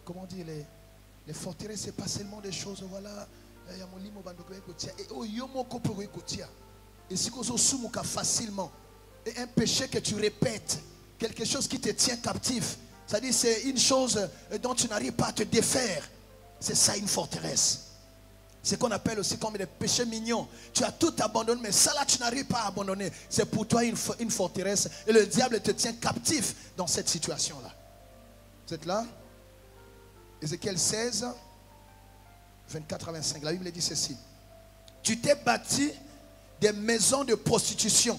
comment dire, les forteresses, c'est pas seulement des choses, voilà. Et si vous soumettez facilement, et un péché que tu répètes, quelque chose qui te tient captif, c'est-à-dire c'est une chose dont tu n'arrives pas à te défaire. C'est ça une forteresse. C'est qu'on appelle aussi comme des péchés mignons. Tu as tout abandonné, mais ça là tu n'arrives pas à abandonner. C'est pour toi une forteresse. Et le diable te tient captif dans cette situation-là. Vous êtes là? Ézéchiel 16, 24 à 25. La Bible dit ceci. Tu t'es bâti des maisons de prostitution.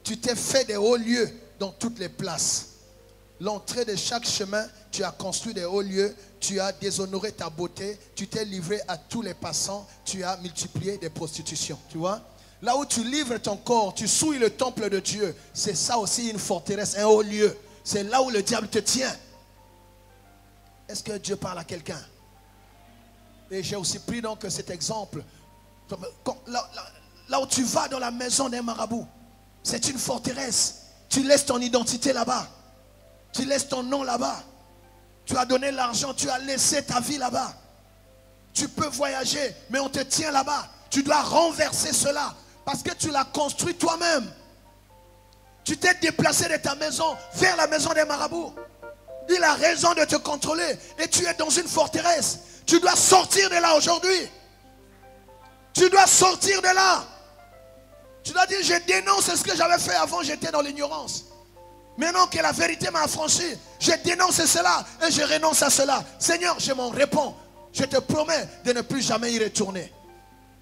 Tu t'es fait des hauts lieux dans toutes les places. L'entrée de chaque chemin, tu as construit des hauts lieux, tu as déshonoré ta beauté, tu t'es livré à tous les passants, tu as multiplié des prostitutions. Tu vois? Là où tu livres ton corps, tu souilles le temple de Dieu. C'est ça aussi une forteresse, un haut lieu. C'est là où le diable te tient. Est-ce que Dieu parle à quelqu'un? Et j'ai aussi pris donc cet exemple. Là où tu vas dans la maison d'un marabout, c'est une forteresse. Tu laisses ton identité là-bas. Tu laisses ton nom là-bas. Tu as donné l'argent, tu as laissé ta vie là-bas. Tu peux voyager, mais on te tient là-bas. Tu dois renverser cela parce que tu l'as construit toi-même. Tu t'es déplacé de ta maison vers la maison des marabouts. Il a raison de te contrôler et tu es dans une forteresse. Tu dois sortir de là aujourd'hui. Tu dois sortir de là. Tu dois dire, je dénonce ce que j'avais fait avant, j'étais dans l'ignorance. Maintenant que la vérité m'a affranchi, je dénonce cela et je renonce à cela. Seigneur, je m'en réponds. Je te promets de ne plus jamais y retourner.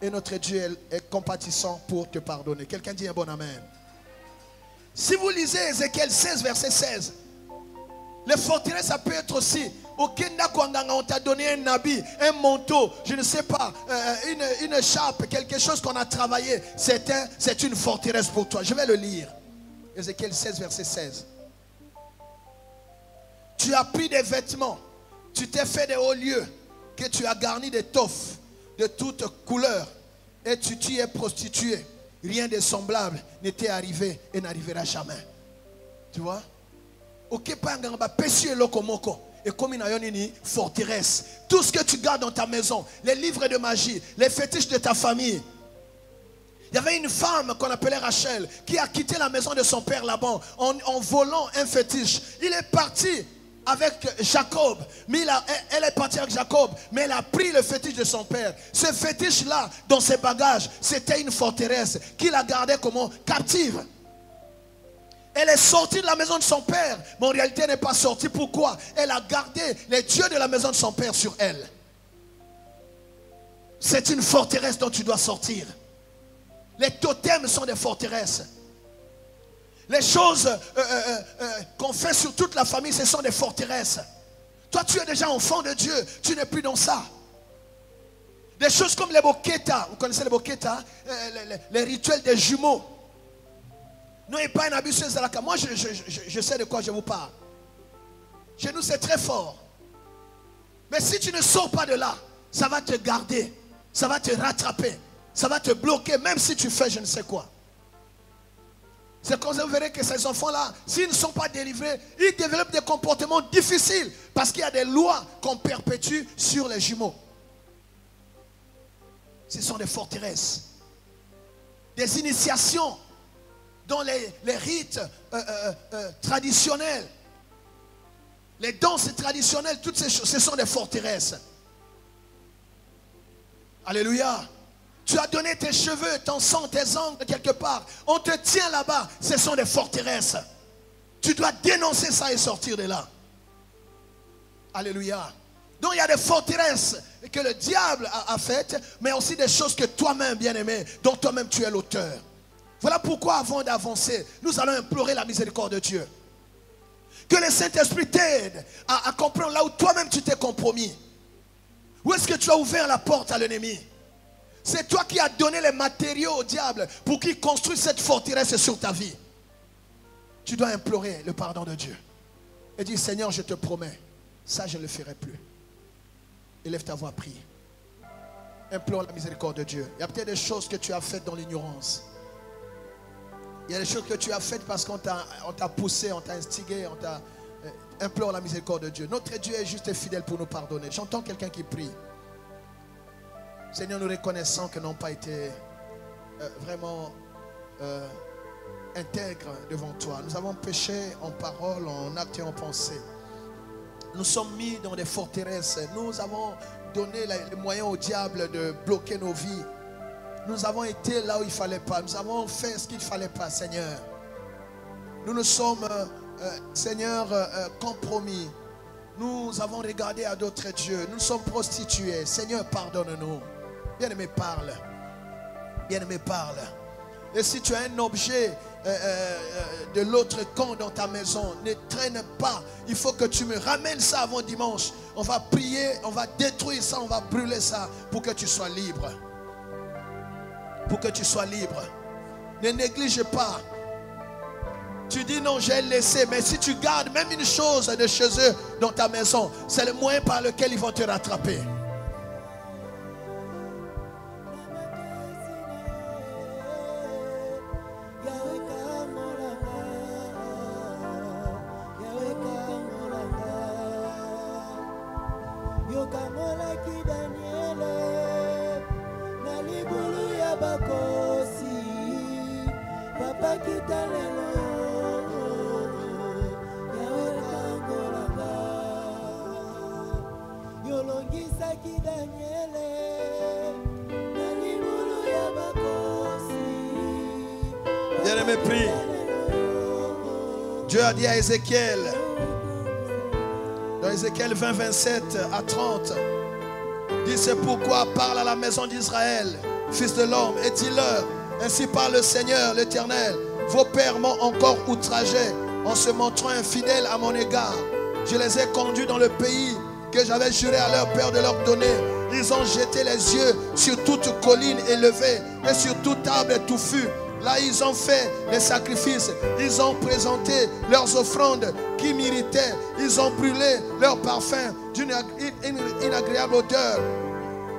Et notre Dieu est compatissant pour te pardonner. Quelqu'un dit un bon amen. Si vous lisez Ézéchiel 16, verset 16, les forteresses, ça peut être aussi, au Kenda Kwanganga, on t'a donné un habit, un manteau, je ne sais pas, une écharpe, quelque chose qu'on a travaillé. C'est une forteresse pour toi. Je vais le lire. Ézéchiel 16, verset 16. Tu as pris des vêtements, tu t'es fait des hauts lieux, que tu as garni d'étoffes de toutes couleurs, et tu t'y es prostitué. Rien de semblable n'était arrivé et n'arrivera jamais. Tu vois? Ok, pas péché lokomoko. Et comme une forteresse, tout ce que tu gardes dans ta maison, les livres de magie, les fétiches de ta famille. Il y avait une femme qu'on appelait Rachel qui a quitté la maison de son père Laban en volant un fétiche. Il est parti avec Jacob, mais elle est partie avec Jacob, mais elle a pris le fétiche de son père. Ce fétiche-là, dans ses bagages, c'était une forteresse qu'il a gardée comme captive. Elle est sortie de la maison de son père, mais en réalité elle n'est pas sortie. Pourquoi? Elle a gardé les dieux de la maison de son père sur elle. C'est une forteresse dont tu dois sortir. Les totems sont des forteresses. Les choses qu'on fait sur toute la famille, ce sont des forteresses. Toi, tu es déjà enfant de Dieu, tu n'es plus dans ça. Des choses comme les boketa, vous connaissez les boketa, les rituels des jumeaux. Non, et pas un abus sur la moi, je sais de quoi je vous parle. Chez nous, c'est très fort. Mais si tu ne sors pas de là, ça va te garder, ça va te rattraper, ça va te bloquer, même si tu fais je ne sais quoi. C'est comme ça, vous verrez que ces enfants-là, s'ils ne sont pas délivrés, ils développent des comportements difficiles parce qu'il y a des lois qu'on perpétue sur les jumeaux. ce sont des forteresses. Des initiations dans les rites traditionnels. Les danses traditionnelles, toutes ces choses, ce sont des forteresses. Alléluia. Tu as donné tes cheveux, ton sang, tes ongles quelque part. On te tient là-bas. Ce sont des forteresses. Tu dois dénoncer ça et sortir de là. Alléluia. Donc il y a des forteresses que le diable a faites, mais aussi des choses que toi-même, bien-aimé, dont toi-même tu es l'auteur. Voilà pourquoi avant d'avancer, nous allons implorer la miséricorde de Dieu. Que le Saint-Esprit t'aide à comprendre là où toi-même tu t'es compromis. Où est-ce que tu as ouvert la porte à l'ennemi? C'est toi qui as donné les matériaux au diable pour qu'il construise cette forteresse sur ta vie. Tu dois implorer le pardon de Dieu. Et dire, Seigneur, je te promets, ça je ne le ferai plus. Élève ta voix, prie. Implore la miséricorde de Dieu. Il y a peut-être des choses que tu as faites dans l'ignorance. Il y a des choses que tu as faites parce qu'on t'a poussé, on t'a instigé, implore la miséricorde de Dieu. Notre Dieu est juste et fidèle pour nous pardonner. J'entends quelqu'un qui prie. Seigneur, nous reconnaissons que nous n'avons pas été vraiment intègres devant toi. Nous avons péché en parole, en acte et en pensée. Nous sommes mis dans des forteresses. Nous avons donné les moyens au diable de bloquer nos vies. Nous avons été là où il ne fallait pas. Nous avons fait ce qu'il ne fallait pas, Seigneur. Nous nous sommes, Seigneur, compromis. Nous avons regardé à d'autres dieux. Nous sommes prostitués. Seigneur, pardonne-nous. Bien-aimé, parle. Bien-aimé, parle. Et si tu as un objet de l'autre camp dans ta maison, ne traîne pas. Il faut que tu me ramènes ça avant dimanche. On va prier, on va détruire ça, on va brûler ça pour que tu sois libre. Pour que tu sois libre. Ne néglige pas. Tu dis non, j'ai laissé. Mais si tu gardes même une chose de chez eux dans ta maison, c'est le moyen par lequel ils vont te rattraper. Bien-aimé, prie. Dieu a dit à Ézéchiel, dans Ézéchiel 20, 27 à 30, dit, c'est pourquoi parle à la maison d'Israël, fils de l'homme, et dis-leur, ainsi parle le Seigneur, l'Éternel, vos pères m'ont encore outragé en se montrant infidèles à mon égard. Je les ai conduits dans le pays que j'avais juré à leur père de leur donner. Ils ont jeté les yeux sur toute colline élevée et sur tout arbre touffu. Là, ils ont fait les sacrifices. Ils ont présenté leurs offrandes qui m'irritaient. Ils ont brûlé leurs parfums d'une inagréable odeur.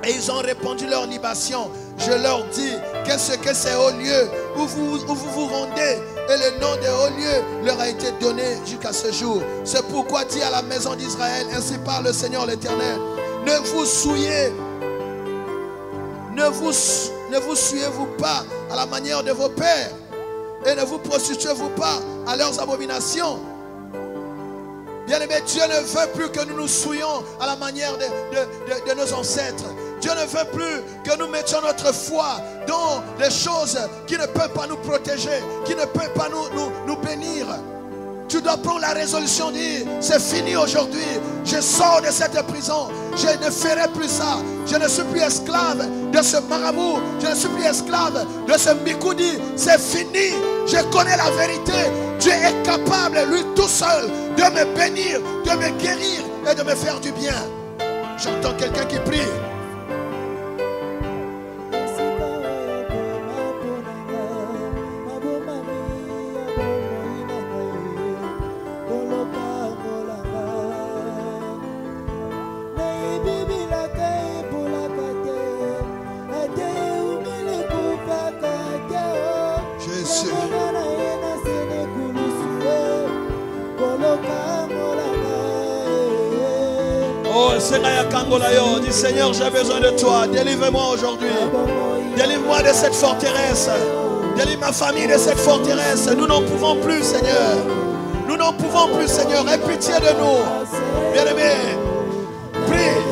Et ils ont répandu leurs libations. Je leur dis, qu'est-ce que ces hauts lieux où vous rendez? Et le nom des hauts lieux leur a été donné jusqu'à ce jour. C'est pourquoi dit à la maison d'Israël, ainsi parle le Seigneur l'Éternel, ne vous souillez, ne vous souillez-vous pas à la manière de vos pères et ne vous prostituez-vous pas à leurs abominations. Bien-aimé, Dieu ne veut plus que nous nous souillions à la manière de nos ancêtres. Dieu ne veut plus que nous mettions notre foi dans des choses qui ne peuvent pas nous protéger, qui ne peuvent pas nous bénir. Tu dois prendre la résolution de dire, c'est fini aujourd'hui, je sors de cette prison, je ne ferai plus ça, je ne suis plus esclave de ce marabout, je ne suis plus esclave de ce Mikoudi, c'est fini, je connais la vérité, Dieu est capable, lui tout seul, de me bénir, de me guérir et de me faire du bien. J'entends quelqu'un qui prie. Dis Seigneur, j'ai besoin de toi. Délivre-moi aujourd'hui. Délivre-moi de cette forteresse. Délivre ma famille de cette forteresse. Nous n'en pouvons plus, Seigneur. Nous n'en pouvons plus, Seigneur. Aie pitié de nous. Bien-aimé, prie.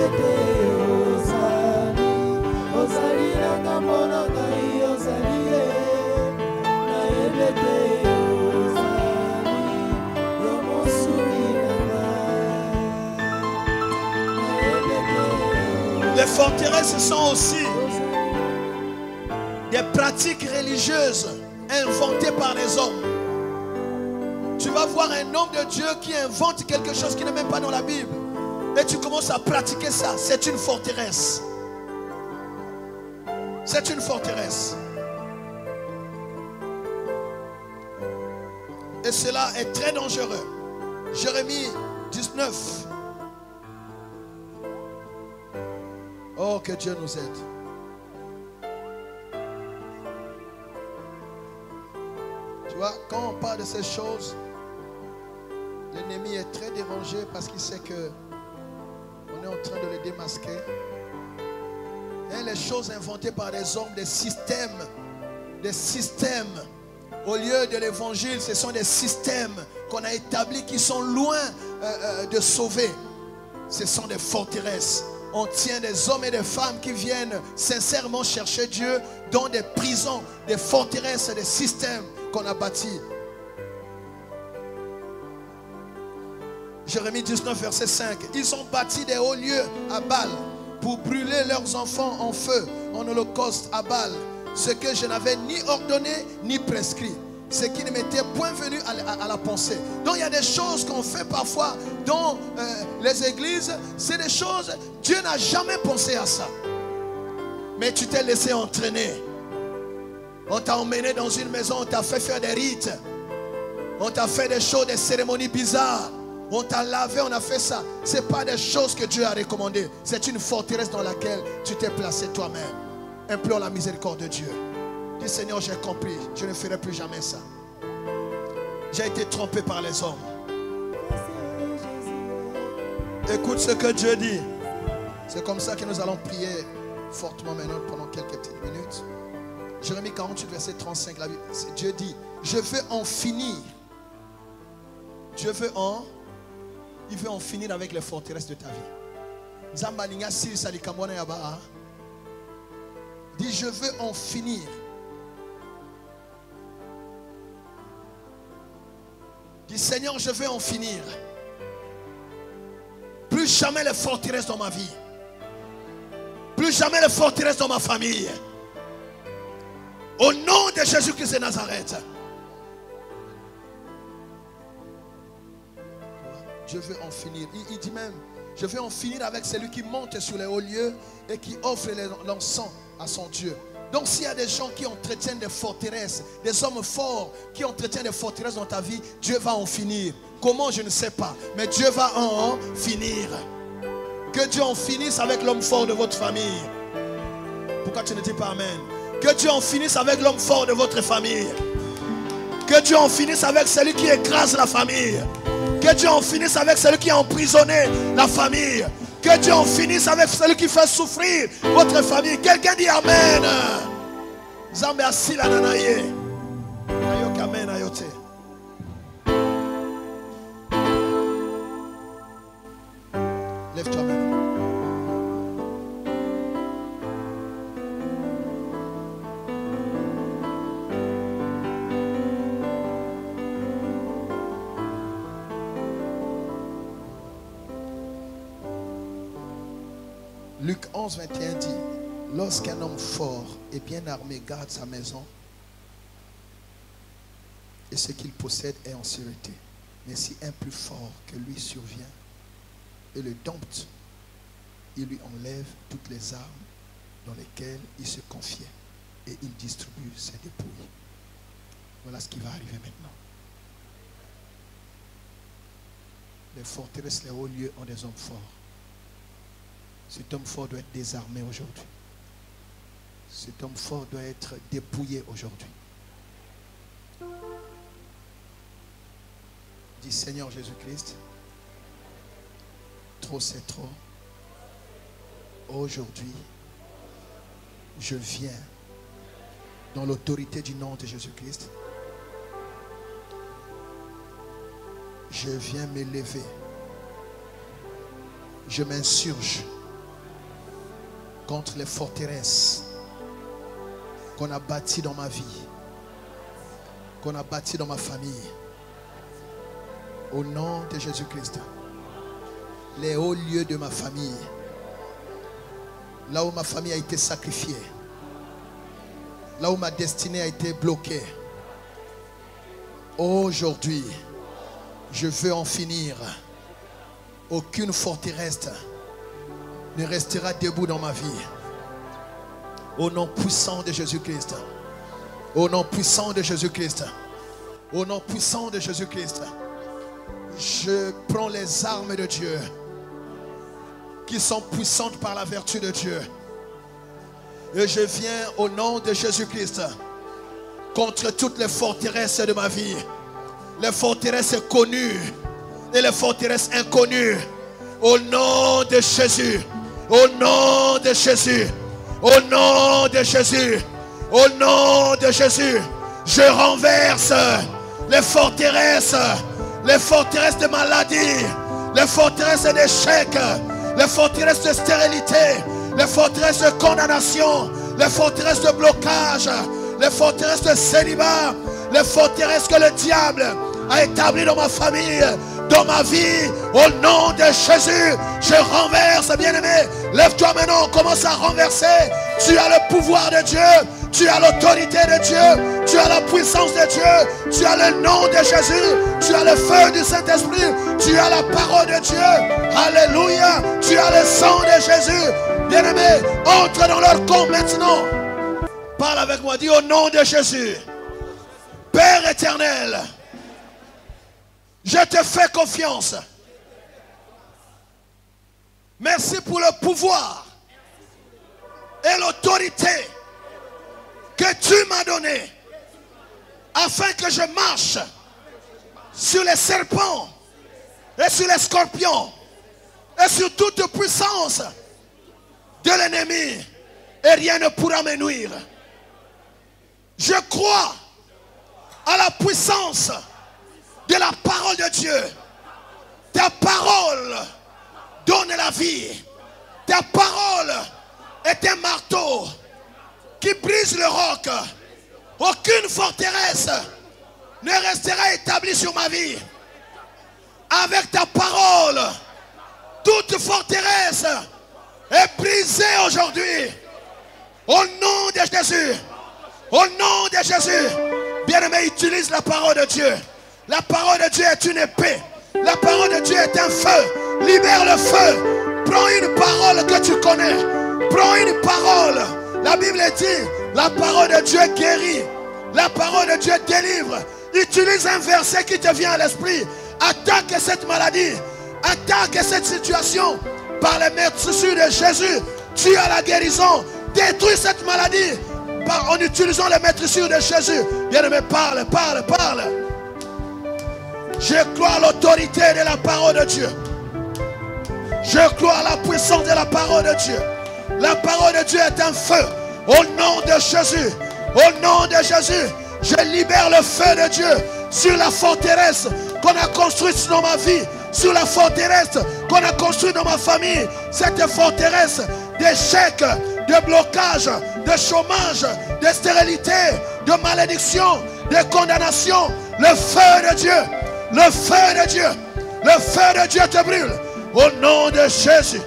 Les forteresses sont aussi des pratiques religieuses inventées par les hommes. Tu vas voir un homme de Dieu qui invente quelque chose qui n'est même pas dans la Bible. Et tu commences à pratiquer ça. C'est une forteresse. C'est une forteresse. Et cela est très dangereux. Jérémie 19. Oh, que Dieu nous aide. Tu vois, quand on parle de ces choses, l'ennemi est très dérangé parce qu'il sait que on est en train de les démasquer. Et les choses inventées par les hommes, des systèmes. Au lieu de l'évangile, ce sont des systèmes qu'on a établis qui sont loin de sauver. Ce sont des forteresses. On tient des hommes et des femmes qui viennent sincèrement chercher Dieu dans des prisons, des forteresses, des systèmes qu'on a bâtis. Jérémie 19, verset 5. Ils ont bâti des hauts lieux à Baal pour brûler leurs enfants en feu, en holocauste à Baal. Ce que je n'avais ni ordonné ni prescrit. Ce qui ne m'était point venu à la pensée. Donc il y a des choses qu'on fait parfois dans les églises. C'est des choses, Dieu n'a jamais pensé à ça. Mais tu t'es laissé entraîner. On t'a emmené dans une maison, on t'a fait faire des rites. On t'a fait des choses, des cérémonies bizarres. On t'a lavé, on a fait ça. Ce n'est pas des choses que Dieu a recommandées. C'est une forteresse dans laquelle tu t'es placé toi-même. Implore la miséricorde de Dieu. Dis Seigneur, j'ai compris, je ne ferai plus jamais ça. J'ai été trompé par les hommes. Écoute ce que Dieu dit. C'est comme ça que nous allons prier fortement maintenant pendant quelques petites minutes. Jérémie 48, verset 35, Dieu dit, je veux en finir. Dieu veut il veut en finir avec les forteresses de ta vie. Dis, je veux en finir. Dis, Seigneur, je veux en finir. Plus jamais les forteresses dans ma vie. Plus jamais les forteresses dans ma famille. Au nom de Jésus-Christ de Nazareth. Je veux en finir. Il dit même, je veux en finir avec celui qui monte sur les hauts lieux et qui offre l'encens à son Dieu. Donc s'il y a des gens qui entretiennent des forteresses, des hommes forts qui entretiennent des forteresses dans ta vie, Dieu va en finir. Comment, je ne sais pas, mais Dieu va en finir. Que Dieu en finisse avec l'homme fort de votre famille. Pourquoi tu ne dis pas Amen? Que Dieu en finisse avec l'homme fort de votre famille. Que Dieu en finisse avec celui qui écrase la famille. Que Dieu en finisse avec celui qui a emprisonné la famille. Que Dieu en finisse avec celui qui fait souffrir votre famille. Quelqu'un dit Amen. Zambe asila nanaye. Ayok amen ayote. Lève-toi maintenant. Luc 11, 21 dit, lorsqu'un homme fort et bien armé garde sa maison, et ce qu'il possède est en sûreté. Mais si un plus fort que lui survient et le dompte, il lui enlève toutes les armes dans lesquelles il se confiait et il distribue ses dépouilles. Voilà ce qui va arriver maintenant. Les forteresses, les hauts lieux ont des hommes forts. Cet homme fort doit être désarmé aujourd'hui. Cet homme fort doit être dépouillé aujourd'hui. Dis Seigneur Jésus-Christ, trop c'est trop. Aujourd'hui, je viens dans l'autorité du nom de Jésus-Christ. Je viens m'élever. Je m'insurge contre les forteresses qu'on a bâties dans ma vie, qu'on a bâties dans ma famille. Au nom de Jésus-Christ, les hauts lieux de ma famille, là où ma famille a été sacrifiée, là où ma destinée a été bloquée, aujourd'hui, je veux en finir. Aucune forteresse ne restera debout dans ma vie. Au nom puissant de Jésus-Christ. Au nom puissant de Jésus-Christ. Au nom puissant de Jésus-Christ. Je prends les armes de Dieu qui sont puissantes par la vertu de Dieu. Et je viens au nom de Jésus-Christ contre toutes les forteresses de ma vie. Les forteresses connues et les forteresses inconnues. Au nom de Jésus. Au nom de Jésus. Au nom de Jésus. Au nom de Jésus. Je renverse les forteresses de maladie, les forteresses d'échec, les forteresses de stérilité, les forteresses de condamnation, les forteresses de blocage, les forteresses de célibat, les forteresses que le diable a établies dans ma famille, dans ma vie. Au nom de Jésus, je renverse, bien-aimé. Lève-toi maintenant, commence à renverser. Tu as le pouvoir de Dieu, tu as l'autorité de Dieu, tu as la puissance de Dieu, tu as le nom de Jésus, tu as le feu du Saint-Esprit, tu as la parole de Dieu. Alléluia, tu as le sang de Jésus. Bien-aimé, entre dans leur camp maintenant. Parle avec moi, dis au nom de Jésus. Père éternel, je te fais confiance. Merci pour le pouvoir et l'autorité que tu m'as donné afin que je marche sur les serpents et sur les scorpions et sur toute puissance de l'ennemi et rien ne pourra me nuire. Je crois à la puissance de la parole de Dieu. Ta parole donne la vie. Ta parole est un marteau qui brise le roc. Aucune forteresse ne restera établie sur ma vie. Avec ta parole, toute forteresse est brisée aujourd'hui. Au nom de Jésus. Au nom de Jésus. Bien-aimé, utilise la parole de Dieu. La parole de Dieu est une épée. La parole de Dieu est un feu. Libère le feu. Prends une parole que tu connais. Prends une parole. La Bible dit, la parole de Dieu guérit. La parole de Dieu délivre. Utilise un verset qui te vient à l'esprit. Attaque cette maladie. Attaque cette situation. Par les meurtrissures de Jésus, tu as la guérison. Détruis cette maladie en utilisant les meurtrissures de Jésus. Bien-aimé, parle, parle, parle. Je crois à l'autorité de la parole de Dieu. Je crois à la puissance de la parole de Dieu. La parole de Dieu est un feu. Au nom de Jésus. Au nom de Jésus. Je libère le feu de Dieu sur la forteresse qu'on a construite dans ma vie. Sur la forteresse qu'on a construite dans ma famille. Cette forteresse d'échec, de blocage, de chômage, de stérilité, de malédiction, de condamnation. Le feu de Dieu. Le feu de Dieu. Le feu de Dieu te brûle. Au nom de Jésus.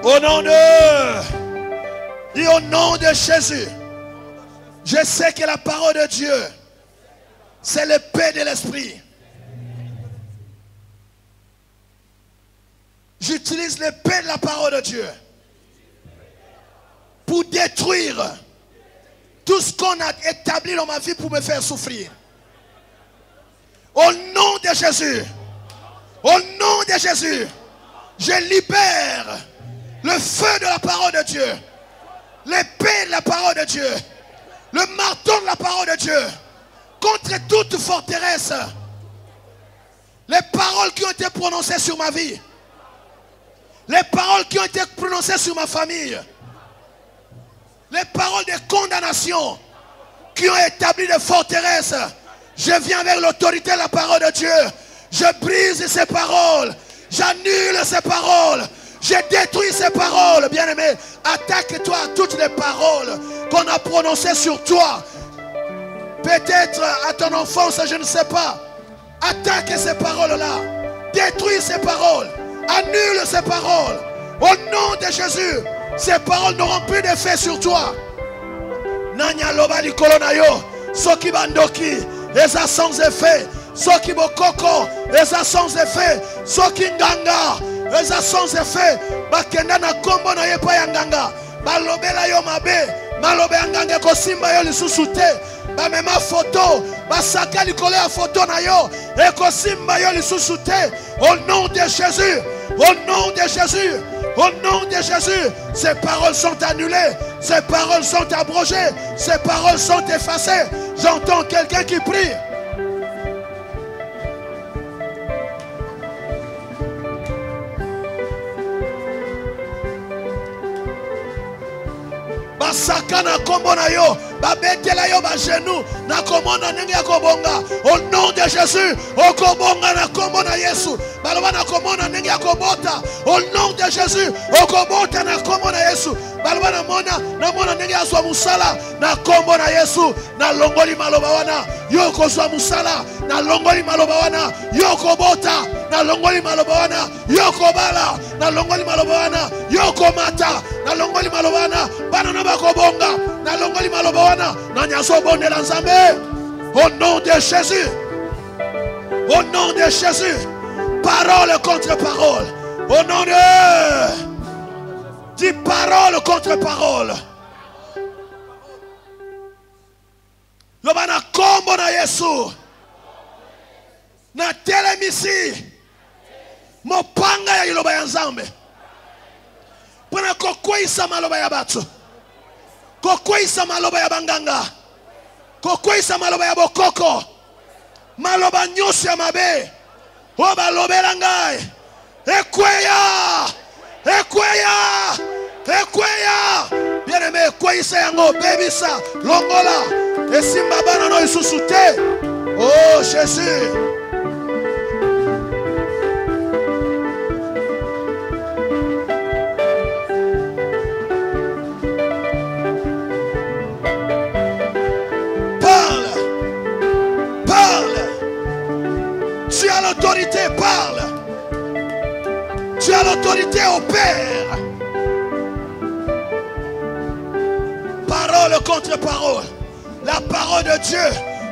Au nom de... Dis au nom de Jésus. Je sais que la parole de Dieu, c'est l'épée de l'esprit. J'utilise l'épée de la parole de Dieu pour détruire tout ce qu'on a établi dans ma vie pour me faire souffrir. Au nom de Jésus, au nom de Jésus, je libère le feu de la parole de Dieu, l'épée de la parole de Dieu, le marteau de la parole de Dieu, contre toute forteresse. Les paroles qui ont été prononcées sur ma vie, les paroles qui ont été prononcées sur ma famille, les paroles de condamnation qui ont établi des forteresses, je viens avec l'autorité de la parole de Dieu. Je brise ces paroles, j'annule ces paroles, je détruis ces paroles. Bien-aimé, attaque-toi à toutes les paroles qu'on a prononcées sur toi. Peut-être à ton enfance, je ne sais pas. Attaque ces paroles-là, détruis ces paroles, annule ces paroles. Au nom de Jésus, ces paroles n'auront plus d'effet sur toi. Nanya loba likolo na yo, soki bandoki, eza sans effet. Soki bokoko, eza sans effet. Soki nganga, eza sans effet. Bakenda na kombo na ye pa ya nganga. Balobela yo mabe, malobe ya nganga kosimba yo lisusu te. Bamema photo, basaka likolo ya photo na yo, ekosimba yo lisusu te. Au nom de Jésus, au nom de Jésus, au nom de Jésus, ces paroles sont annulées, ces paroles sont abrogées, ces paroles sont effacées. J'entends quelqu'un qui prie. Basaka na kombo na yo, babetela yo ba genou, na komona ndenge ya kobonga. Au nom de Jésus, okobonga na kombo na Yesu. Baloba na komona ndenge ya kobota. Au nom de Jésus, okobota na kombo na Yesu. Baloba na mona ndenge ya zwa musala na kombo na Yesu. Na longoli maloba wana, yo kozwa musala. Na longoli maloba wana, yo kobota. Na longoli maloba wana, yo kobala. Na longoli maloba wana, yo komata. Na longoli maloba wana, bana na bakobonga. Na longoli maloba wana, na nyaso bonde la nzambe. Au nom de Jésus, au nom de Jésus, parole contre parole. Au nom de, dis parole contre parole. Lobana kombo na Yesu, na telemisi, mopanga ya iloba ya nzambe. Pona kokwisa maloba ya batu, kokwisa maloba ya banganga, kokwisa maloba ya bokoko, maloba nyonso ya mabe, o balobela ngai, ekweya, ekweya, ekweya. Bien-aimé, ekweyisa yango, bebisa, longola, esimba bana no isusu te. Oh Jésus. Tu as l'autorité, parle. Tu as l'autorité, opère. Parole contre parole. La parole de Dieu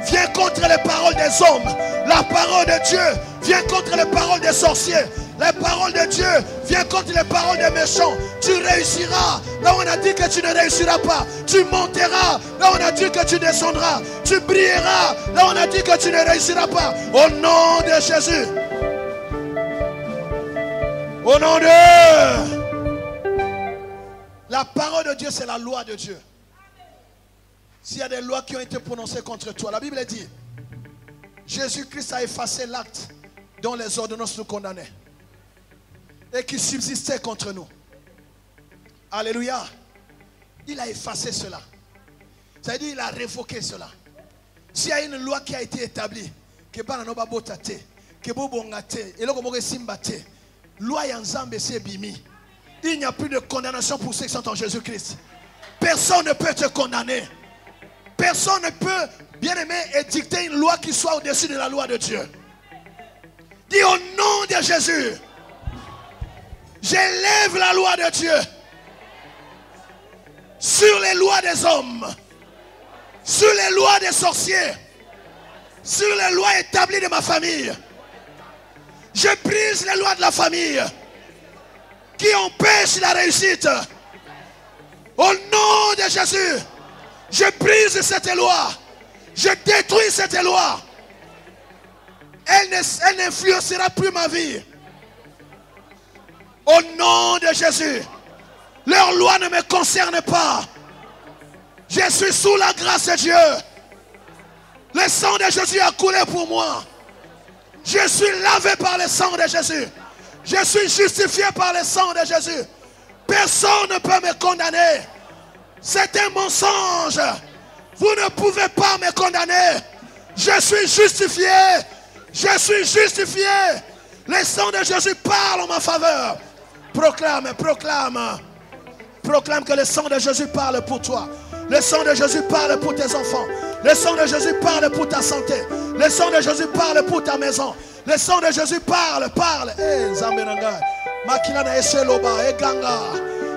vient contre les paroles des hommes. La parole de Dieu vient contre les paroles des sorciers. La parole de Dieu vient contre les paroles des méchants. Tu réussiras là où on a dit que tu ne réussiras pas. Tu monteras là où on a dit que tu descendras. Tu brilleras là où on a dit que tu ne réussiras pas. Au nom de Jésus. Au nom de... La parole de Dieu, c'est la loi de Dieu. S'il y a des lois qui ont été prononcées contre toi, la Bible dit, Jésus-Christ a effacé l'acte dont les ordonnances nous condamnaient et qui subsistait contre nous. Alléluia. Il a effacé cela. C'est-à-dire il a révoqué cela. S'il y a une loi qui a été établie, que loi yanzambe c'est bimi. Il n'y a plus de condamnation pour ceux qui sont en Jésus-Christ. Personne ne peut te condamner. Personne ne peut, bien aimé, édicter une loi qui soit au-dessus de la loi de Dieu. Dis au nom de Jésus, j'élève la loi de Dieu sur les lois des hommes, sur les lois des sorciers, sur les lois établies de ma famille. Je brise les lois de la famille qui empêchent la réussite. Au nom de Jésus, Je brise cette loi. Je détruis cette loi. Elle n'influencera plus ma vie. Au nom de Jésus. Leur loi ne me concerne pas. Je suis sous la grâce de Dieu. Le sang de Jésus a coulé pour moi. Je suis lavé par le sang de Jésus. Je suis justifié par le sang de Jésus. Personne ne peut me condamner. C'est un mensonge. Vous ne pouvez pas me condamner. Je suis justifié. Je suis justifié. Le sang de Jésus parle en ma faveur. Proclame, proclame. Proclame que le sang de Jésus parle pour toi. Le sang de Jésus parle pour tes enfants. Le sang de Jésus parle pour ta santé. Le sang de Jésus parle pour ta maison. Le sang de Jésus parle. Eh, Zambenanga. Makina na eseloba, eganga.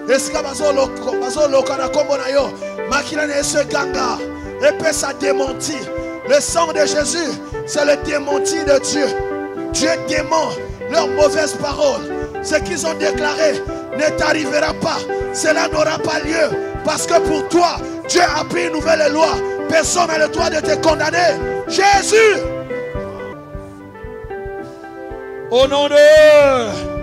Eska bazoloka na kombo na yo. Makina na eseganga. Et ça démentit. Le sang de Jésus, c'est le démenti de Dieu. Dieu dément leurs mauvaises paroles. Ce qu'ils ont déclaré ne t'arrivera pas. Cela n'aura pas lieu. Parce que pour toi, Dieu a pris une nouvelle loi. Personne n'a le droit de te condamner. Jésus. Au nom de